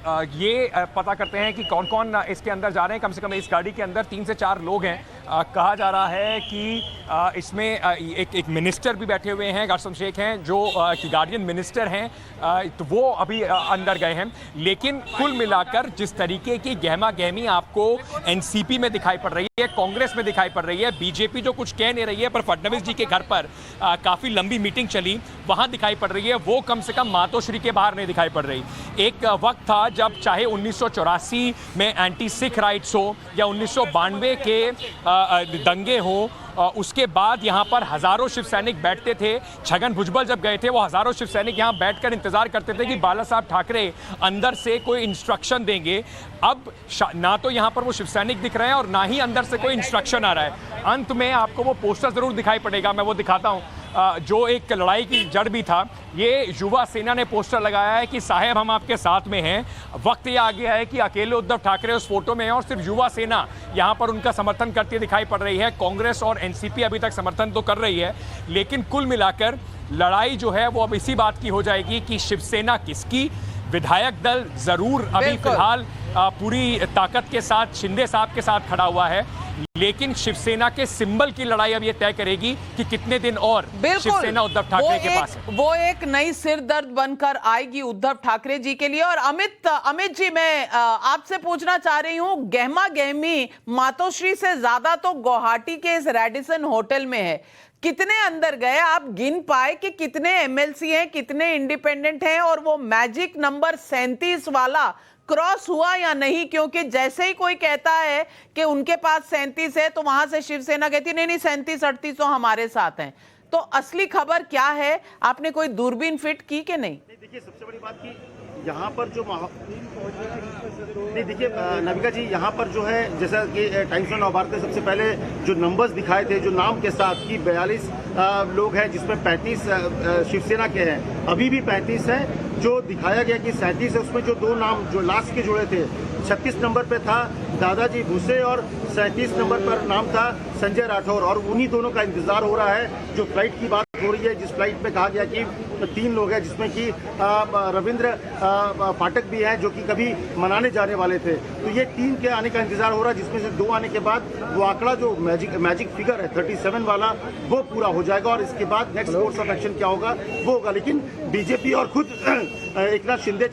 ये पता करते हैं कि कौन कौन इसके अंदर जा रहे हैं। कम से कम इस गाड़ी के अंदर 3 से 4 लोग हैं। कहा जा रहा है कि इसमें एक मिनिस्टर भी बैठे हुए हैं, गौतम शेख हैं जो गार्डियन मिनिस्टर हैं, तो वो अभी अंदर गए हैं। लेकिन कुल मिलाकर जिस तरीके की गहमा गहमी आपको एनसीपी में दिखाई पड़ रही है, कांग्रेस में दिखाई पड़ रही है, बीजेपी जो कुछ कह नहीं रही है, पर फडणवीस जी के घर पर काफ़ी लंबी मीटिंग चली, वहाँ दिखाई पड़ रही है, वो कम से कम मातोश्री के बाहर नहीं दिखाई पड़ रही। एक वक्त था जब चाहे 1984 में एंटी सिख राइट्स हो या 1992 के दंगे हो, उसके बाद यहाँ पर हजारों शिव सैनिक बैठते थे। छगन भुजबल जब गए थे, वो हजारों शिव सैनिक यहाँ बैठकर इंतजार करते थे कि बाला साहब ठाकरे अंदर से कोई इंस्ट्रक्शन देंगे। अब ना तो यहाँ पर वो शिव सैनिक दिख रहे हैं और ना ही अंदर से कोई इंस्ट्रक्शन आ रहा है। अंत में आपको वो पोस्टर जरूर दिखाई पड़ेगा, मैं वो दिखाता हूँ, जो एक लड़ाई की जड़ भी था। ये युवा सेना ने पोस्टर लगाया है कि साहेब हम आपके साथ में हैं। वक्त ये आ गया है कि अकेले उद्धव ठाकरे उस फोटो में हैं और सिर्फ युवा सेना यहाँ पर उनका समर्थन करती दिखाई पड़ रही है। कांग्रेस और एनसीपी अभी तक समर्थन तो कर रही है, लेकिन कुल मिलाकर लड़ाई जो है वो अब इसी बात की हो जाएगी कि शिवसेना किसकी। विधायक दल जरूर अभी फिलहाल पूरी ताकत के साथ शिंदे साहब के साथ खड़ा हुआ है, लेकिन शिवसेना के सिंबल की लड़ाई अब ये तय करेगी कि कितने दिन और शिवसेना उद्धव ठाकरे के पास है। वो एक नई सिरदर्द बनकर आएगी उद्धव ठाकरे जी के लिए। और अमित जी, मैं आपसे पूछना चाह रही हूँ, गहमा गहमी मातोश्री से ज्यादा तो गुवाहाटी के इस रेडिसन होटल में है। कितने अंदर गए, आप गिन पाए कि कितने एमएलसी हैं, कितने इंडिपेंडेंट हैं, और वो मैजिक नंबर 37 वाला क्रॉस हुआ या नहीं? क्योंकि जैसे ही कोई कहता है कि उनके पास 37 है तो वहां से शिवसेना कहती है नहीं 37-38 तो हमारे साथ हैं। तो असली खबर क्या है? आपने कोई दूरबीन फिट की कि नहीं? देखिए, सबसे बड़ी बात की यहाँ पर जो नहीं, देखिए नाविका जी, यहाँ पर जो है जैसा कि टाइम्स ऑफ नवभारत ने सबसे पहले जो नंबर्स दिखाए थे, जो नाम के साथ कि 42 लोग हैं, जिसमें 35 शिवसेना के हैं, अभी भी 35 हैं। जो दिखाया गया कि 37 है, उसमें जो दो नाम जो लास्ट के जुड़े थे, 36 नंबर पे था दादाजी भूसे और 37 नंबर पर नाम था संजय राठौर, और उन्हीं दोनों का इंतजार हो रहा है। जो फ्लाइट की बात हो रही है, जिस फ्लाइट में कहा गया कि 3 लोग हैं, जिसमें कि रविंद्र पाठक भी हैं, जो कि कभी मनाने जाने वाले थे। तो ये 3 के आने का इंतजार हो रहा है, जिसमें से 2 आने के बाद वो आंकड़ा जो मैजिक फिगर है 37 वाला, वो पूरा हो जाएगा और इसके बाद नेक्स्ट कोर्स ऑफ एक्शन क्या होगा वो होगा। लेकिन बीजेपी और खुद एकनाथ शिंदे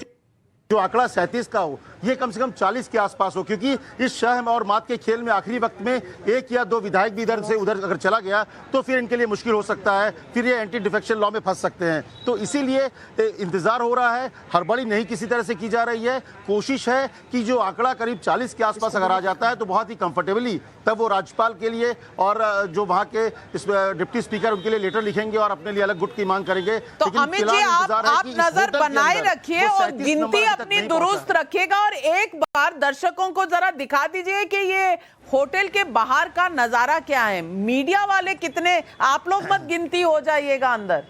जो आंकड़ा 37 का हो, ये कम से कम 40 के आसपास हो, क्योंकि इस शह और मात के खेल में आखिरी वक्त में 1 या 2 विधायक भी इधर से उधर अगर चला गया तो फिर इनके लिए मुश्किल हो सकता है, फिर ये एंटी डिफेक्शन लॉ में फंस सकते हैं। तो इसीलिए इंतजार हो रहा है, हड़बड़ी नहीं किसी तरह से की जा रही है। कोशिश है कि जो आंकड़ा करीब 40 के आसपास अगर आ जाता है तो बहुत ही कंफर्टेबली तब वो राज्यपाल के लिए और जो वहाँ के डिप्टी स्पीकर उनके लिए लेटर लिखेंगे और अपने लिए अलग गुट की मांग करेंगे। तो अमित जी, आप नजर बनाए रखिए और गिनती अपनी दुरुस्त रखिएगा, और एक बार दर्शकों को जरा दिखा दीजिए कि ये होटल के बाहर का नजारा क्या है। मीडिया वाले कितने, आप लोग मत गिनती हो जाइएगा अंदर।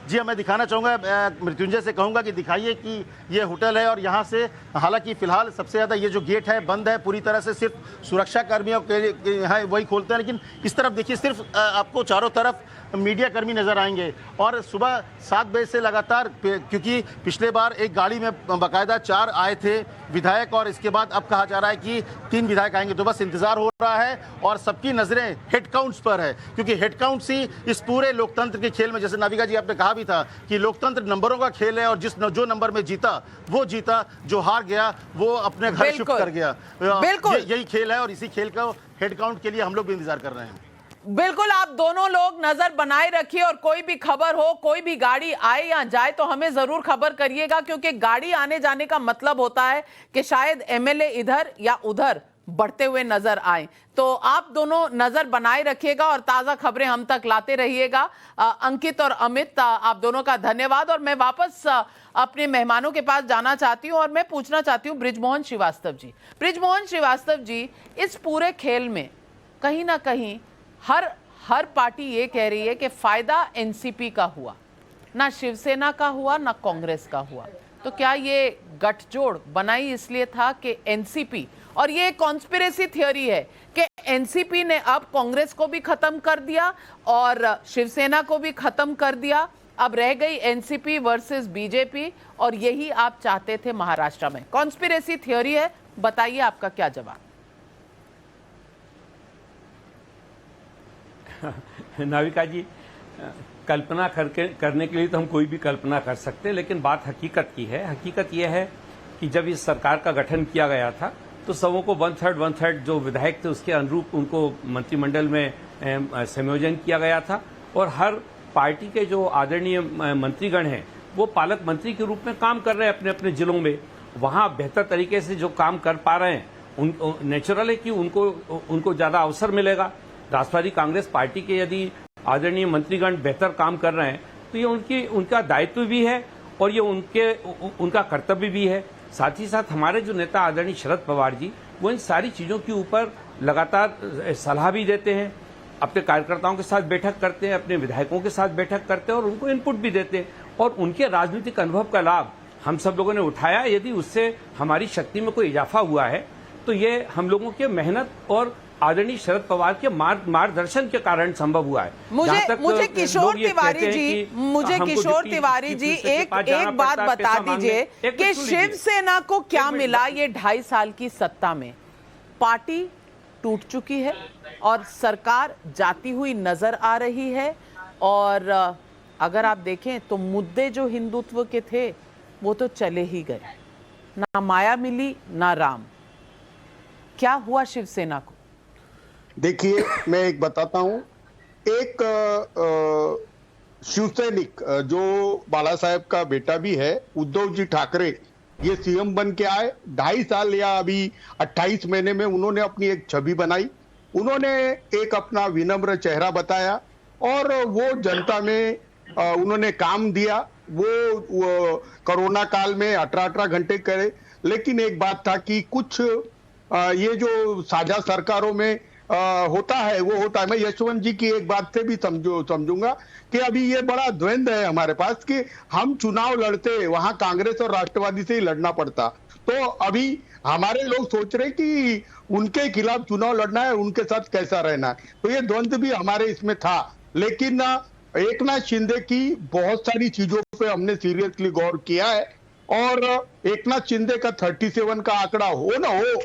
जी, मैं दिखाना चाहूँगा, मृत्युंजय से कहूँगा कि दिखाइए कि ये होटल है और यहाँ से हालांकि फिलहाल सबसे ज़्यादा ये जो गेट है बंद है पूरी तरह से, सिर्फ सुरक्षा कर्मियों के यहाँ वही खोलते हैं। लेकिन इस तरफ देखिए, सिर्फ आपको चारों तरफ मीडिया कर्मी नजर आएंगे और सुबह 7 बजे से लगातार, क्योंकि पिछले बार एक गाड़ी में बाकायदा 4 आए थे विधायक और इसके बाद अब कहा जा रहा है कि 3 विधायक आएंगे। तो बस इंतजार हो रहा है और सबकी नजरें हेड काउंट्स पर है, क्योंकि हेड काउंट्स ही इस पूरे लोकतंत्र के खेल में, जैसे नाविका जी आपने कहा भी था कि लोकतंत्र नंबरों का खेल है और जो नंबर में जीता वो जीता, जो हार गया वो अपने घर शिफ्ट कर गया। बिल्कुल यही खेल है और इसी खेल का हेड काउंट के लिए हम लोग भी इंतजार कर रहे हैं। बिल्कुल, आप दोनों लोग नजर बनाए रखिए और कोई भी खबर हो, कोई भी गाड़ी आए या जाए तो हमें जरूर खबर करिएगा, क्योंकि गाड़ी आने जाने का मतलब होता है कि शायद एमएलए इधर या उधर बढ़ते हुए नजर आए। तो आप दोनों नजर बनाए रखिएगा और ताजा खबरें हम तक लाते रहिएगा। अंकित और अमित, आप दोनों का धन्यवाद। और मैं वापस अपने मेहमानों के पास जाना चाहती हूं और मैं पूछना चाहती हूं बृजमोहन श्रीवास्तव जी। बृजमोहन श्रीवास्तव जी, इस पूरे खेल में कहीं ना कहीं हर पार्टी ये कह रही है कि फायदा एनसीपी का हुआ, ना शिवसेना का हुआ ना कांग्रेस का हुआ। तो क्या ये गठजोड़ बनाई इसलिए था कि एनसीपी, और ये कॉन्स्पिरेसी थियोरी है कि एनसीपी ने अब कांग्रेस को भी खत्म कर दिया और शिवसेना को भी खत्म कर दिया, अब रह गई एनसीपी वर्सेस बीजेपी, और यही आप चाहते थे महाराष्ट्र में। कॉन्स्पिरेसी थियोरी है, बताइए आपका क्या जवाब। नाविका जी, कल्पना करने के लिए तो हम कोई भी कल्पना कर सकते हैं, लेकिन बात हकीकत की है। हकीकत यह है कि जब इस सरकार का गठन किया गया था तो सबों को 1/3 जो विधायक थे उसके अनुरूप उनको मंत्रिमंडल में संयोजन किया गया था, और हर पार्टी के जो आदरणीय मंत्रीगण हैं वो पालक मंत्री के रूप में काम कर रहे हैं अपने अपने जिलों में। वहाँ बेहतर तरीके से जो काम कर पा रहे हैं, नेचुरल है कि उनको ज़्यादा अवसर मिलेगा। राष्ट्रवादी कांग्रेस पार्टी के यदि आदरणीय मंत्रीगण बेहतर काम कर रहे हैं तो ये उनका दायित्व भी है और ये उनका कर्तव्य भी है। साथ ही साथ हमारे जो नेता आदरणीय शरद पवार जी, वो इन सारी चीज़ों के ऊपर लगातार सलाह भी देते हैं, अपने कार्यकर्ताओं के साथ बैठक करते हैं, अपने विधायकों के साथ बैठक करते हैं और उनको इनपुट भी देते हैं, और उनके राजनीतिक अनुभव का लाभ हम सब लोगों ने उठाया। यदि उससे हमारी शक्ति में कोई इजाफा हुआ है तो ये हम लोगों के मेहनत और आदरणीय शरद पवार के मार्गदर्शन के कारण संभव हुआ है। मुझे किशोर तिवारी जी एक बात बता दीजिए कि शिवसेना को क्या मिला ये 2.5 साल की सत्ता में। पार्टी टूट चुकी है और सरकार जाती हुई नजर आ रही है, और अगर आप देखें तो मुद्दे जो हिंदुत्व के थे वो तो चले ही गए, ना माया मिली ना राम। क्या हुआ शिवसेना को? देखिए, मैं एक बताता हूं, एक शिवसैनिक जो बाला साहेब का बेटा भी है, उद्धव जी ठाकरे, ये सीएम बन के आए 2.5 साल या अभी 28 महीने में उन्होंने अपनी एक छवि बनाई, उन्होंने एक अपना विनम्र चेहरा बताया और वो जनता में उन्होंने काम दिया। वो कोरोना काल में 18 घंटे करे, लेकिन एक बात था कि कुछ ये जो साझा सरकारों में होता है वो होता है। मैं यशवंत जी की एक बात से भी समझूंगा कि अभी ये बड़ा द्वंद्व है हमारे पास कि हम चुनाव लड़ते वहां कांग्रेस और राष्ट्रवादी से ही लड़ना पड़ता, तो अभी हमारे लोग सोच रहे कि उनके खिलाफ चुनाव लड़ना है, उनके साथ कैसा रहना है, तो ये द्वंद्व भी हमारे इसमें था। लेकिन एकनाथ शिंदे की बहुत सारी चीजों पे हमने सीरियसली गौर किया है और एकनाथ शिंदे का 37 का आंकड़ा हो ना हो,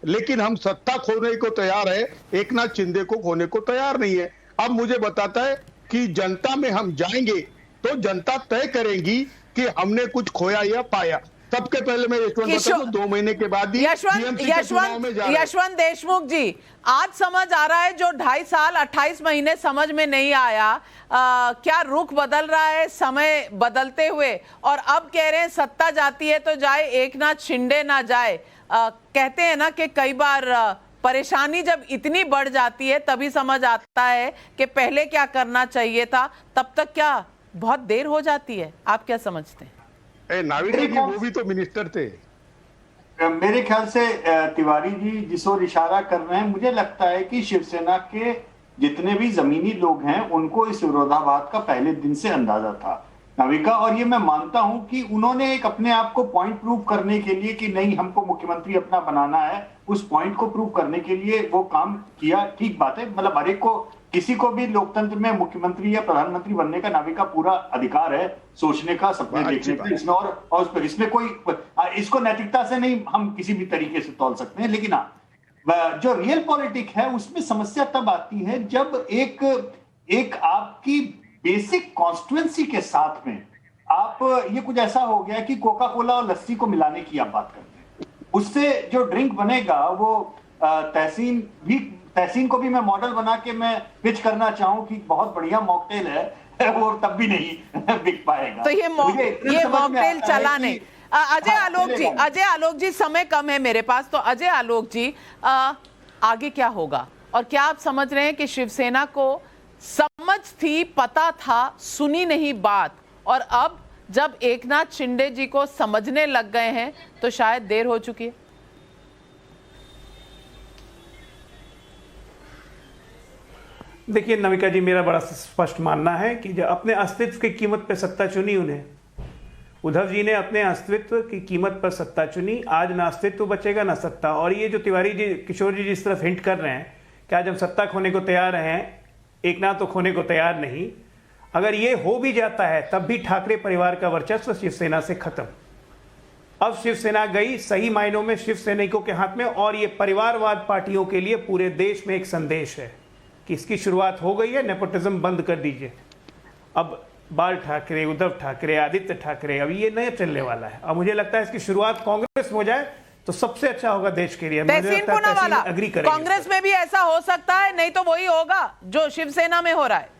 लेकिन हम सत्ता खोने को तैयार है, एकनाथ शिंदे को खोने को तैयार नहीं है। अब मुझे बताता है कि जनता में हम जाएंगे तो जनता तय करेगी कि हमने कुछ खोया या पाया। सबके पहले मैं यशवंत बता दूं, 2 महीने के बाद ही यशवंत देशमुख जी, आज समझ आ रहा है जो 2.5 साल 28 महीने समझ में नहीं आया, क्या रुख बदल रहा है समय बदलते हुए, और अब कह रहे हैं सत्ता जाती है तो जाए, एकनाथ शिंदे ना जाए। कहते हैं ना कि कई बार परेशानी जब इतनी बढ़ जाती है तभी समझ आता है कि पहले क्या करना चाहिए था, तब तक क्या बहुत देर हो जाती है। आप क्या समझते हैं? नाविका जी वो भी तो मिनिस्टर थे। मेरे ख्याल से तिवारी जी जिस ओर इशारा कर रहे हैं, मुझे लगता है कि शिवसेना के जितने भी जमीनी लोग हैं उनको इस विरोधाभास का पहले दिन से अंदाजा था नाविका, और ये मैं मानता हूं कि उन्होंने एक अपने आप को पॉइंट प्रूव करने के लिए कि नहीं हमको मुख्यमंत्री अपना बनाना है, उस पॉइंट को प्रूव करने के लिए वो काम किया। ठीक बात है, मतलब हर एक को, किसी को भी लोकतंत्र में मुख्यमंत्री या प्रधानमंत्री बनने का नाविका पूरा अधिकार है, सोचने का, सपने देखने का, इसमें और इसमें कोई, इसको नैतिकता से नहीं हम किसी भी तरीके से तौल सकते हैं। लेकिन हाँ, जो रियल पॉलिटिक है उसमें समस्या तब आती है जब एक आपकी बेसिक कॉन्स्टिट्यूएंसी के साथ में आप, ये कुछ ऐसा हो गया कि कोका कोला और लस्सी को मिलाने की आप बात करते हैं, उससे जो ड्रिंक बनेगा वो तहसीन को भी मैं मॉडल बना के मैं पिच करना चाहूं कि बहुत बढ़िया मॉकटेल है, वो तब भी नहीं बिक पाएगा। तो ये मॉकटेल चला नहीं। अजय आलोक जी, समय कम है मेरे पास, तो अजय आलोक जी, आगे क्या होगा, और क्या आप समझ रहे हैं कि शिवसेना को समझ थी, पता था, सुनी नहीं बात, और अब जब एकनाथ शिंदे जी को समझने लग गए हैं तो शायद देर हो चुकी है? देखिए नविका जी, मेरा बड़ा स्पष्ट मानना है कि जब अपने अस्तित्व की कीमत पर सत्ता चुनी, उन्हें उद्धव जी ने अपने अस्तित्व की कीमत पर सत्ता चुनी, आज ना अस्तित्व बचेगा ना सत्ता। और ये जो तिवारी जी, किशोर जी जिस तरफ हिंट कर रहे हैं कि आज हम सत्ता खोने को तैयार हैं, एकनाथ तो खोने को तैयार नहीं, अगर ये हो भी जाता है तब भी ठाकरे परिवार का वर्चस्व शिवसेना से खत्म। अब शिवसेना गई सही मायनों में शिव सैनिकों के हाथ में, और ये परिवारवाद पार्टियों के लिए पूरे देश में एक संदेश है कि इसकी शुरुआत हो गई है, नेपोटिज्म बंद कर दीजिए। अब बाल ठाकरे, उद्धव ठाकरे, आदित्य ठाकरे, अब ये नया चलने वाला है। अब मुझे लगता है इसकी शुरुआत कांग्रेस में हो जाए तो सबसे अच्छा होगा देश के लिए। कांग्रेस में भी ऐसा हो सकता है, नहीं तो वही होगा जो शिवसेना में हो रहा है।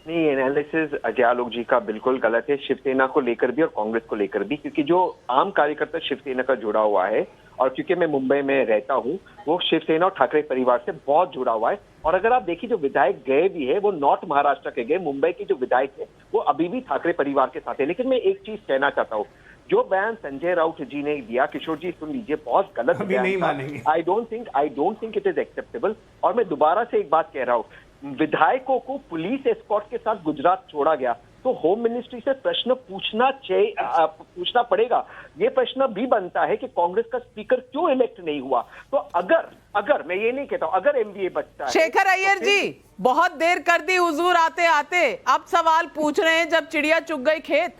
नहीं, एनालिसिस अजय आलोक जी का बिल्कुल गलत है, शिवसेना को लेकर भी और कांग्रेस को लेकर भी, क्योंकि जो आम कार्यकर्ता शिवसेना का जुड़ा हुआ है, और क्योंकि मैं मुंबई में रहता हूँ, वो शिवसेना और ठाकरे परिवार से बहुत जुड़ा हुआ है। और अगर आप देखिए जो विधायक गए भी है वो नॉर्थ महाराष्ट्र के गए, मुंबई के जो विधायक है वो अभी भी ठाकरे परिवार के साथ है। लेकिन मैं एक चीज कहना चाहता हूँ, जो बयान संजय राउत जी ने दिया, किशोर जी सुन लीजिए, बहुत गलत बयान। I don't think it is acceptable. और मैं दोबारा से एक बात कह रहा हूँ, विधायकों को पुलिस एस्कॉर्ट के साथ गुजरात छोड़ा गया तो होम मिनिस्ट्री से प्रश्न पूछना पड़ेगा। ये प्रश्न भी बनता है कि कांग्रेस का स्पीकर क्यों इलेक्ट नहीं हुआ। तो अगर मैं ये नहीं कहता हूं, अगर एमवीए बचता है। शेखर अय्यर जी, बहुत देर कर दी हुजूर आते आते, अब सवाल पूछ रहे हैं जब चिड़िया चुग गई खेत।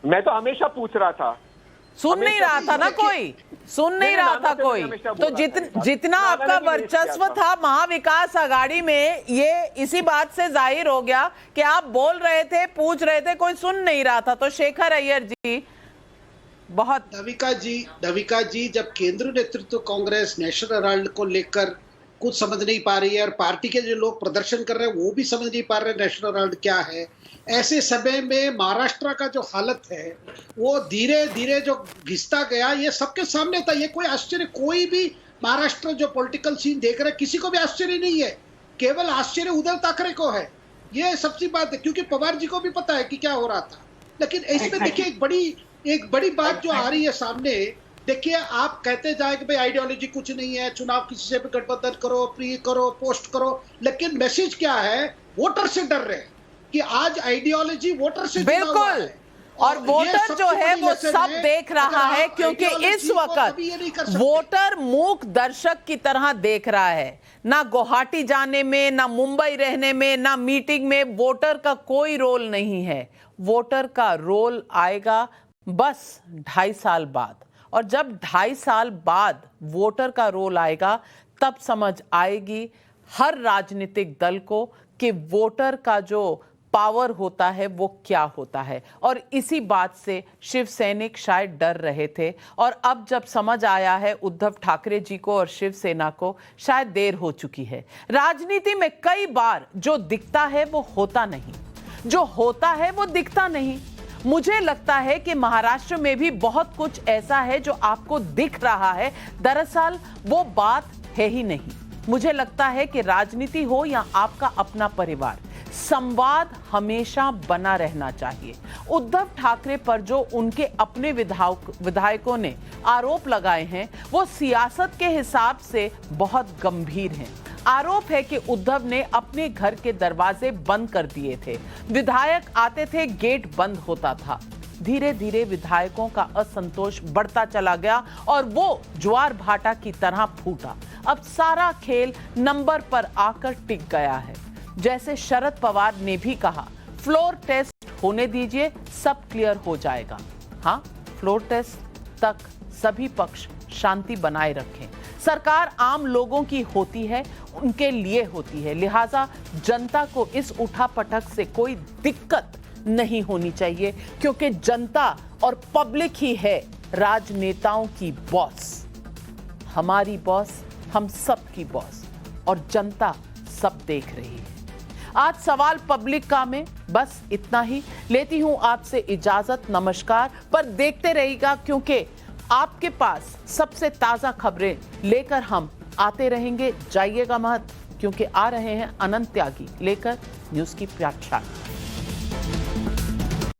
मैं तो हमेशा पूछ रहा था, सुन नहीं रहा था ना कोई, सुन नहीं रहा था कोई। तो जितना आपका वर्चस्व था महाविकास आघाड़ी में, ये इसी बात से जाहिर हो गया कि आप बोल रहे थे, पूछ रहे थे, कोई सुन नहीं रहा था। तो शेखर अय्यर जी, बहुत नविका जी, जब केंद्रीय नेतृत्व कांग्रेस नेशनल हेराल्ड को लेकर कुछ समझ नहीं पा रही है, और पार्टी के जो लोग प्रदर्शन कर रहे हैं वो भी समझ नहीं पा रहे नेशनल हेराल्ड क्या है, ऐसे समय में महाराष्ट्र का जो हालत है वो धीरे धीरे जो घिसता गया, ये सबके सामने था। ये कोई आश्चर्य, कोई भी महाराष्ट्र जो पॉलिटिकल सीन देख रहा है किसी को भी आश्चर्य नहीं है, केवल आश्चर्य उद्धव ठाकरे को है। ये सबसे बात है, क्योंकि पवार जी को भी पता है कि क्या हो रहा था। लेकिन इसमें देखिए एक बड़ी बात जो आ रही है सामने, देखिए, आप कहते जाए कि भाई आइडियोलॉजी कुछ नहीं है, चुनाव किसी से भी गठबंधन करो, प्री करो, पोस्ट करो, लेकिन मैसेज क्या है? वोटर से डर रहे हैं कि आज आइडियोलॉजी वोटर से जुड़ा हुआ है। और वोटर जो है वो सब देख रहा है, क्योंकि इस वक्त वोटर मूक दर्शक की तरह देख रहा है। ना गुवाहाटी जाने में, ना मुंबई रहने में, ना मीटिंग में वोटर का कोई रोल नहीं है। वोटर का रोल आएगा बस 2.5 साल बाद, और जब 2.5 साल बाद वोटर का रोल आएगा तब समझ आएगी हर राजनीतिक दल को कि वोटर का जो पावर होता है वो क्या होता है। और इसी बात से शिव सैनिक शायद डर रहे थे, और अब जब समझ आया है उद्धव ठाकरे जी को और शिवसेना को, शायद देर हो चुकी है। राजनीति में कई बार जो दिखता है वो होता नहीं, जो होता है वो दिखता नहीं। मुझे लगता है कि महाराष्ट्र में भी बहुत कुछ ऐसा है जो आपको दिख रहा है, दरअसल वो बात है ही नहीं। मुझे लगता है कि राजनीति हो या आपका अपना परिवार, संवाद हमेशा बना रहना चाहिए। उद्धव ठाकरे पर जो उनके अपने विधायकों ने आरोप लगाए हैं वो सियासत के हिसाब से बहुत गंभीर हैं। आरोप है कि उद्धव ने अपने घर के दरवाजे बंद कर दिए थे, विधायक आते थे, गेट बंद होता था। धीरे धीरे विधायकों का असंतोष बढ़ता चला गया और वो ज्वार भाटा की तरह फूटा। अब सारा खेल नंबर पर आकर टिक गया है। जैसे शरद पवार ने भी कहा, फ्लोर टेस्ट होने दीजिए, सब क्लियर हो जाएगा। हाँ, फ्लोर टेस्ट तक सभी पक्ष शांति बनाए रखें। सरकार आम लोगों की होती है, उनके लिए होती है, लिहाजा जनता को इस उठापटक से कोई दिक्कत नहीं होनी चाहिए, क्योंकि जनता और पब्लिक ही है राजनेताओं की बॉस। हमारी बॉस, हम सब की बॉस, और जनता सब देख रही है। आज सवाल पब्लिक का में बस इतना ही। लेती हूं आपसे इजाजत, नमस्कार। पर देखते रहिएगा, क्योंकि आपके पास सबसे ताजा खबरें लेकर हम आते रहेंगे। जाइएगा मत, क्योंकि आ रहे हैं अनंत त्यागी लेकर न्यूज़ की व्याख्या।